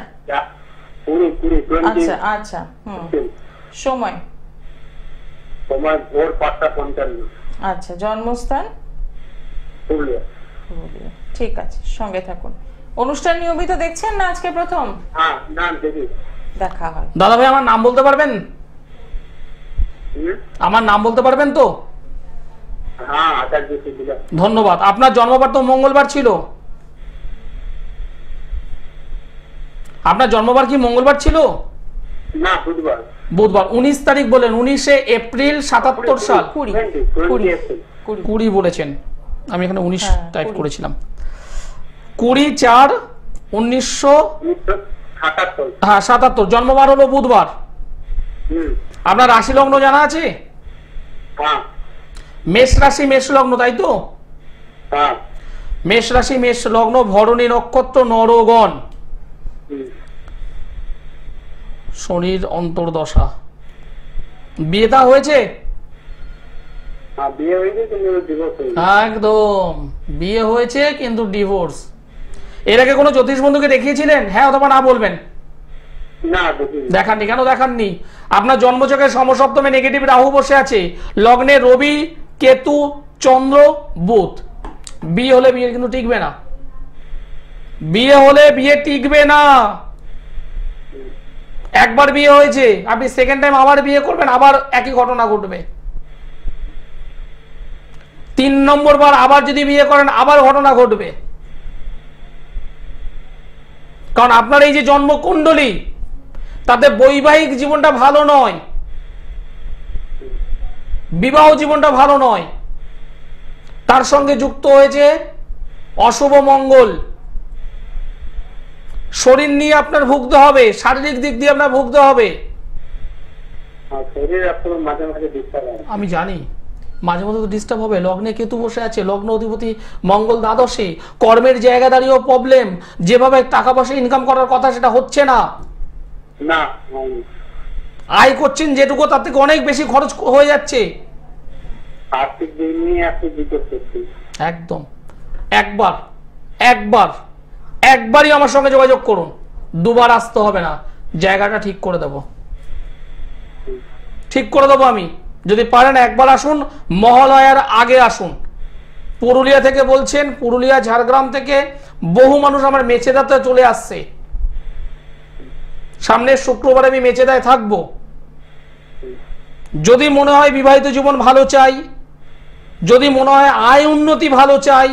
আচ্ছা আচ্ছা, সময়? সময় ভোর 5:55। আচ্ছা, জন্মস্থান? পুরুলিয়া। ঠিক আছে, সঙ্গে থাকুন। অনুষ্ঠান নিয়মিত দেখছেন না আজকে প্রথম? হ্যাঁ, না দেখি, দেখা হয়। দাদা ভাই আমার নাম বলতে পারবেন? আমার নাম বলতে পারবেন তো? হ্যাঁ, আচার্য সিদ্দিকা। ধন্যবাদ। আপনার জন্মবার তো মঙ্গলবার ছিল? আপনার জন্মবার কি মঙ্গলবার ছিল? না, বুধবার। বুধবার। 19 তারিখ বলেন, 19শে এপ্রিল 77 সাল। 20 20 বলেছেন। আমি এখানে 19 টাইপ করেছিলাম। 20/4/1977। হ্যাঁ 77, জন্মবার হলো বুধবার। আপনার রাশি লগ্ন জানা আছে? মেষ রাশি মেষ লগ্ন, তাই তো? মেষ রাশি মেষ লগ্ন, ভরণী নক্ষত্র, নরগণ, শনির অন্তর্দশা। বিয়েটা হয়েছে? একদম বিয়ে হয়েছে কিন্তু ডিভোর্স। এর আগে কোনো জ্যোতিষ বন্ধুকে দেখিয়েছিলেন? হ্যাঁ অথবা না বলবেন। দেখাননি? কেন দেখাননি? আপনার জন্মছকে সমসপ্তমে নেগেটিভ রাহু বসে আছে, লগ্নে রবি, কেতু, চন্দ্র, বুধ। বিয়ে হলে বিয়ে কিন্তু টিকবে না, বিয়ে হলে বিয়ে টিকবে না। একবার বিয়ে হয়েছে, আপনি সেকেন্ড টাইম আবার বিয়ে করবেন, আবার একই ঘটনা ঘটবে। 3 নম্বর বার আবার যদি বিয়ে করেন আবার ঘটনা ঘটবে। কারণ আপনার এই যে জন্মকুণ্ডলী, তাতে বৈবাহিক জীবনটা ভালো নয়, বিবাহ জীবনটা ভালো নয়। তার সঙ্গে যুক্ত হয়েছে অশুভ মঙ্গল। শরীর নিয়ে আপনার ভুগতে হবে, শারীরিক দিক দিয়ে আপনার ভুগতে হবে। আমি জানি মাঝে মধ্যে তো ডিস্টার্ব হবে। লগ্নে কেতু বসে আছে, লগ্ন অধিপতি মঙ্গল দ্বাদশে, কর্মের জায়গা দাঁড়িয়েও প্রবলেম। যেভাবে টাকা পয়সা ইনকাম করার কথা সেটা হচ্ছে না। আয় করছেন যেটুকু তার থেকে অনেক বেশি খরচ হয়ে যাচ্ছে। একদম একবারই আমার সঙ্গে যোগাযোগ করুন, দুবার আসতে হবে না। জায়গাটা ঠিক করে দেব, আমি। যদি পারেন একবার আসুন, মহালয়ার আগে আসুন। পুরুলিয়া থেকে বলছেন, পুরুলিয়া ঝাড়গ্রাম থেকে বহু মানুষ আমার মেচেদাতে চলে আসছে। সামনের শুক্রবারে আমি মেচেদায় থাকবো। যদি মনে হয় বিবাহিত জীবন ভালো চাই, যদি মনে হয় আয় উন্নতি ভালো চাই,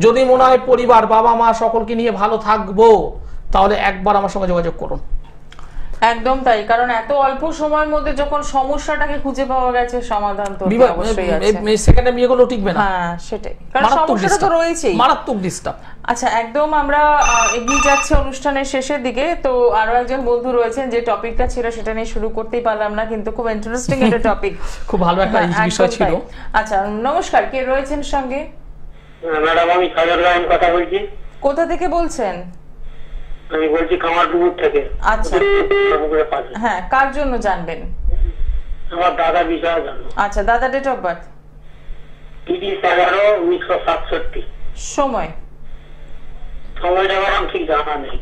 যদি মনে হয় পরিবার বাবা মা সকলকে নিয়ে ভালো থাকবো, তাহলে একবার আমার সঙ্গে যোগাযোগ করুন। একদম তাই, কারণ এত অল্প সময়ের মধ্যে যখন সমস্যাটাকে খুঁজে পাওয়া গেছে, সমাধান তো অবশ্যই আছে। সেকেন্ডে বিয়ে করলে টিকবে না। হ্যাঁ সেটাই, কারণ সমস্যাটা তো রয়েছেই, মারাত্মক ডিস্টার্ব। আচ্ছা একদম আমরা এগিয়ে যাচ্ছি অনুষ্ঠানের শেষের দিকে। তো আরো একজন বন্ধু রয়েছেন, যে টপিকটা ছিল সেটা নিয়ে শুরু করতেই পারলাম না, কিন্তু খুব ইন্টারেস্টিং একটা টপিক, খুব ভালো একটা বিষয় ছিল। আচ্ছা নমস্কার, কে রয়েছেন সঙ্গে? ম্যাডাম আমি সাগরগাঁও কথা বলছি। কোথা থেকে বলছেন? আমি বলছি কামারপুকুর থেকে। আচ্ছা হ্যাঁ, কার জন্য জানবেন? আমার দাদা বিষয়ে জানবো। আচ্ছা দাদা, ডেট অফ বার্থ? 30/11/1967। সময়টা আমার ঠিক জানা নেই।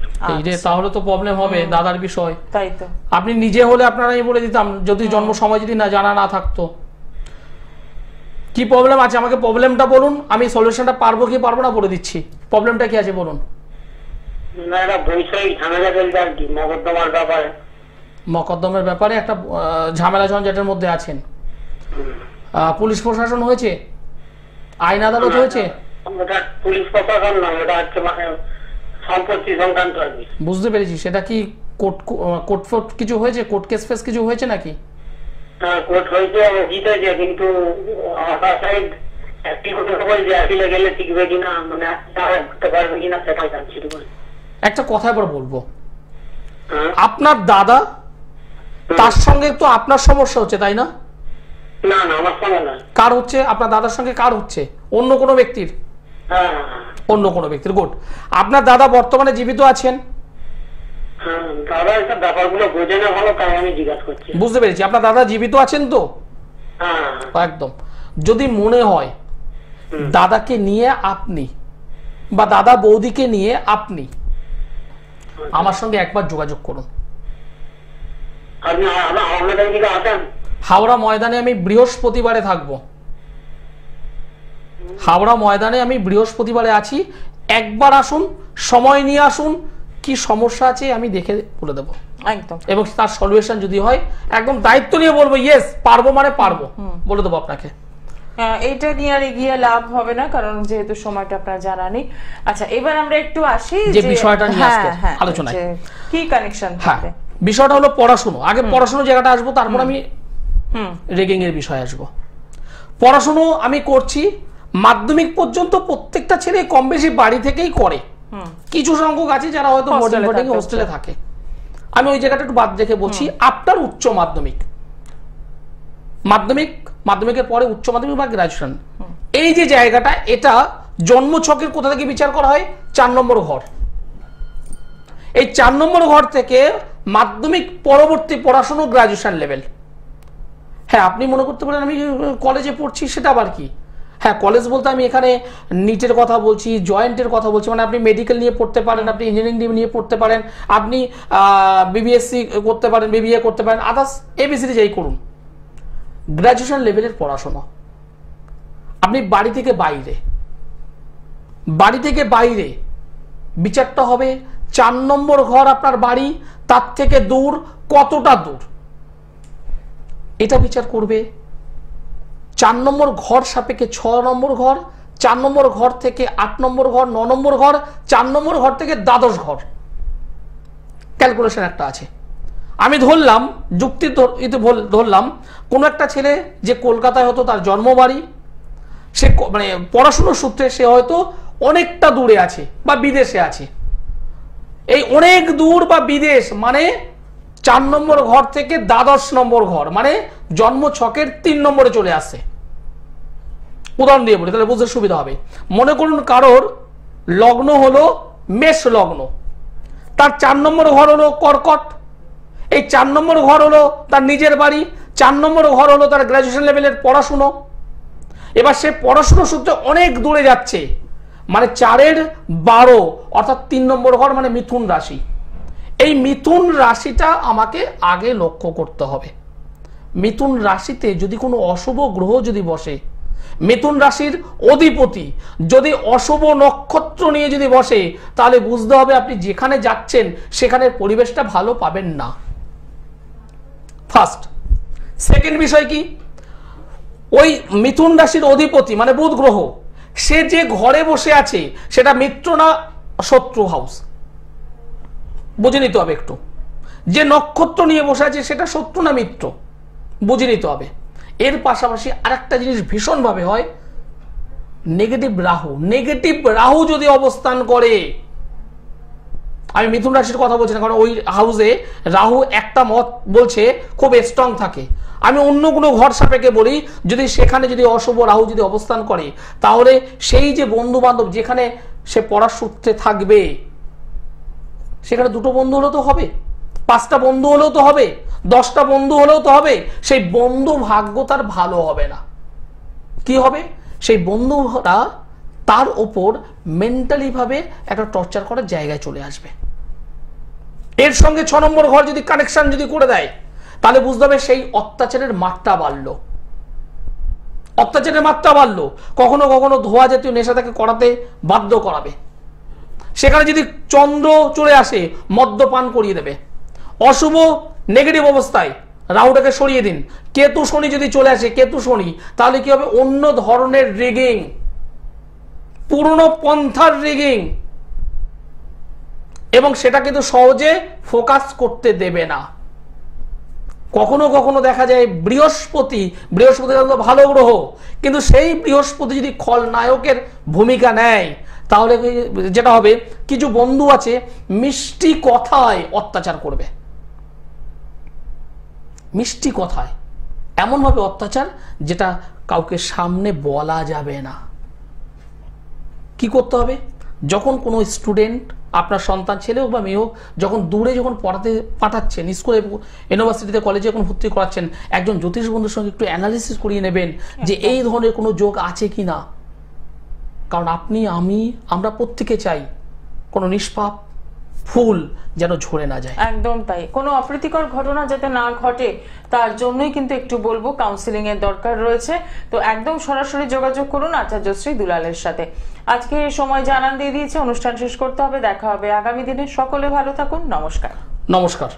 তাহলে তো প্রবলেম হবে দাদার বিষয়। তাই তো, আপনি নিজে হলে আপনারাই বলে দিতাম, যদি জন্ম সময় যদি না জানা না থাকতো। কি প্রবলেম আছে আমাকে প্রবলেমটা বলুন, আমি সলিউশনটা পারবো কি পারবো না বলে দিচ্ছি। প্রবলেমটা কি আছে বলুন। না এটা বৈষয়িক ঝামেলা চলছে আর কি, মকদ্দমের ব্যাপারে একটা ঝামেলা ঝঞ্ঝাটের মধ্যে আছেন। পুলিশ প্রশাসন হয়েছে, আইন আদালত হয়েছে? পুলিশ প্রশাসন না, এটা হচ্ছে মানে সম্পত্তি সংক্রান্ত আর কি। বুঝতে পেরেছি। সেটা কি কোর্ট ফোর্ট কিছু হয়েছে, কোর্ট কেস ফেস কিছু হয়েছে নাকি? হ্যাঁ কোর্ট হয়েছে, জিতেছে, কিন্তু আমার সাইড অ্যাক্টিভিটি বলছে আপিলে গেলে টিকবে কিনা, মানে করতে পারবে কিনা সেটাই জানছি। একটা কথা এবার বলবো, আপনার দাদা, তার সঙ্গে তো আপনার সমস্যা হচ্ছে তাই না? না না আমার সঙ্গে না। কার হচ্ছে? আপনার দাদার সঙ্গে কার হচ্ছে? অন্য কোনো ব্যক্তির? অন্য কোনো ব্যক্তির। গুড। আপনার দাদা বর্তমানে জীবিত আছেন? দাদা এসব ব্যাপারগুলো বোঝে না ভালো, তাই আমি জিজ্ঞাসা করছি। বুঝতে পেরেছি। আপনার দাদা জীবিত আছেন তো? একদম। যদি মনে হয় দাদাকে নিয়ে আপনি বা দাদা বৌদিকে নিয়ে আপনি আমার সঙ্গে একবার যোগাযোগ করুন। হাওড়া ময়দানে আমি বৃহস্পতিবারে থাকবো। হাওড়া ময়দানে আমি বৃহস্পতিবারে আছি। একবার আসুন, সময় নিয়ে আসুন, কি সমস্যা আছে আমি দেখে বলে দেবো একদম, এবং তার সলিউশন যদি হয় একদম দায়িত্ব নিয়ে বলবো, ইয়েস পারবো মানে পারবো বলে দেবো আপনাকে। এইটা নিয়ে আর এগিয়ে লাভ হবে না, কারণ যেহেতু সময়টা আপনার জানা নেই। আচ্ছা এবার আমরা একটু আসি যে বিষয়টা নিয়ে আজকে আলোচনায়, কি কানেকশন থাকবে। বিষয়টা হলো পড়াশোনা। আগে পড়াশোনার জায়গাটা আসবো, তারপর আমি রেগিং এর বিষয়ে আসবো। পড়াশোনা আমি করছি, মাধ্যমিক পর্যন্ত প্রত্যেকটা ছেলে কম বেশি বাড়ি থেকেই করে, কিছু সংখ্যক আছে যারা হয়তো বোর্ডিং হোস্টেলে থাকে। আমি ওই জায়গাটা একটু বাদ রেখে বলছি, আফটার উচ্চ মাধ্যমিক, মাধ্যমিকের পরে উচ্চ মাধ্যমিক বা গ্রাজুয়েশন, এই যে জায়গাটা, এটা জন্ম ছকের কোথা থেকে বিচার করা হয়? 4 নম্বর ঘর। এই 4 নম্বর ঘর থেকে মাধ্যমিক পরবর্তী পড়াশোনা গ্রাজুয়েশন লেভেল। হ্যাঁ, আপনি মনে করতে পারেন আমি কলেজে পড়ছি, সেটা আবার কি? হ্যাঁ, কলেজ বলতে আমি এখানে নিটের কথা বলছি, জয়েন্টের কথা বলছি, মানে আপনি মেডিকেল নিয়ে পড়তে পারেন, আপনি ইঞ্জিনিয়ারিং নিয়ে পড়তে পারেন, আপনি বিবিএসসি করতে পারেন, বিবিএ করতে পারেন, আদার্স এবিসিডি যাই করুন। গ্রাজুয়েশন লেভেলের পড়াশোনা আপনি বাড়ি থেকে বাইরে বিচারটা হবে 4 নম্বর ঘর আপনার বাড়ি, তার থেকে দূর কতটা দূর, এটা বিচার করবে। 4 নম্বর ঘর সাপেক্ষে 6 নম্বর ঘর, 4 নম্বর ঘর থেকে 8 নম্বর ঘর, 9 নম্বর ঘর, 4 নম্বর ঘর থেকে দ্বাদশ ঘর। ক্যালকুলেশন একটা আছে। আমি ধরলাম, ধরলাম কোন একটা ছেলে যে কলকাতায় হয়তো তার জন্মবাড়ি, সে মানে পড়াশোনার সূত্রে সে হয়তো অনেকটা দূরে আছে বা বিদেশে আছে। এই অনেক দূর বা বিদেশ মানে 4 নম্বর ঘর থেকে দ্বাদশ নম্বর ঘর, মানে জন্ম ছকের 3 নম্বরে চলে আসে। উদাহরণ দিয়ে বলি, তাহলে বুঝতে সুবিধা হবে। মনে করুন কারোর লগ্ন হলো মেষ লগ্ন, তার 4 নম্বর ঘর হলো কর্কট, এই 4 নম্বর ঘর হলো তার নিজের বাড়ি, 4 নম্বর ঘর হলো তার গ্রাজুয়েশন লেভেলের পড়াশুনো। এবার সে পড়াশুনো সূত্রে অনেক দূরে যাচ্ছে, মানে 4-এর 12 অর্থাৎ 3 নম্বর ঘর মানে মিথুন রাশি। এই মিথুন রাশিটা আমাকে আগে লক্ষ্য করতে হবে। মিথুন রাশিতে যদি কোনো অশুভ গ্রহ যদি বসে, মিথুন রাশির অধিপতি যদি অশুভ নক্ষত্র নিয়ে যদি বসে, তাহলে বুঝতে হবে আপনি যেখানে যাচ্ছেন সেখানের পরিবেশটা ভালো পাবেন না। ফার্স্ট। সেকেন্ড বিষয় কি, ওই মিথুন রাশির অধিপতি মানে বুধ গ্রহ, সে যে ঘরে বসে আছে সেটা মিত্র না শত্রু হাউস, বুঝে নিতে হবে একটু। যে নক্ষত্র নিয়ে বসে আছে সেটা শত্রু না মিত্র, বুঝে নিতে হবে। এর পাশাপাশি আরেকটা জিনিস ভীষণভাবে হয়, নেগেটিভ রাহু যদি অবস্থান করে, আমি মিথুন রাশির কথা বলছি না, কারণ ওই হাউসে রাহু একটা মত বলছে খুব স্ট্রং থাকে। আমি অন্য কোনো ঘর সাপেক্ষে বলি, যদি সেখানে যদি অশুভ রাহু যদি অবস্থান করে, তাহলে সেই যে বন্ধু বান্ধব যেখানে সে পড়ার সূত্রে থাকবে, সেখানে 2টো বন্ধু হলেও তো হবে, 5টা বন্ধু হলেও তো হবে, 10টা বন্ধু হলেও তো হবে। সেই বন্ধু ভাগ্য তার ভালো হবে না। কি হবে? সেই বন্ধুরা তার ওপর মেন্টালি ভাবে একটা টর্চার করার জায়গায় চলে আসবে। এর সঙ্গে 6 নম্বর ঘর যদি কানেকশন যদি করে দেয়, তাহলে বুঝতে হবে সেই অত্যাচারের মাত্রা বাড়লো। কখনো কখনো ধোয়া জাতীয় নেশা তাকে করাতে বাধ্য করাবে। সেখানে যদি চন্দ্র চলে আসে, মদ্যপান করিয়ে দেবে। অশুভ নেগেটিভ অবস্থায় রাহুটাকে সরিয়ে দিন। কেতু শনি যদি চলে আসে, তাহলে কি হবে? অন্য ধরনের রিগিং, পুরনো পন্থার রিগিং, এবং সেটা কিন্তু সহজে ফোকাস করতে দেবে না। কখনো কখনো দেখা যায় বৃহস্পতি ভালো গ্রহ, কিন্তু সেই বৃহস্পতি যদি খলনায়কের ভূমিকা নেয়, তাহলে যেটা হবে, কিছু বন্ধু আছে মিষ্টি কথায় অত্যাচার করবে। মিষ্টি কথায় এমন ভাবে অত্যাচার যেটা কাউকে সামনে বলা যাবে না। কি করতে হবে? যখন কোনো স্টুডেন্ট, আপনার সন্তান ছেলে হোক বা মেয়ে হোক, যখন দূরে যখন পড়াতে পাঠাচ্ছেন, স্কুলে ইউনিভার্সিটিতে কলেজে যখন ভর্তি করাচ্ছেন, একজন জ্যোতিষ বন্ধুর সঙ্গে একটু অ্যানালিসিস করিয়ে নেবেন যে এই ধরনের কোনো যোগ আছে কিনা। কারণ আপনি আমরা প্রত্যেকে চাই কোনো নিষ্পাপ ফুল যেন ঝরে না যায়। একদম তাই, কোনো অপ্রীতিকর ঘটনা যাতে না ঘটে তার জন্যই কিন্তু একটু বলবো কাউন্সিলিং এর দরকার রয়েছে। তো একদম সরাসরি যোগাযোগ করুন আচার্যশ্রী দুলালের সাথে। আজকে সময় জানান দিয়ে দিয়েছে, অনুষ্ঠান শেষ করতে হবে। দেখা হবে আগামী দিনে। সকলে ভালো থাকুন। নমস্কার।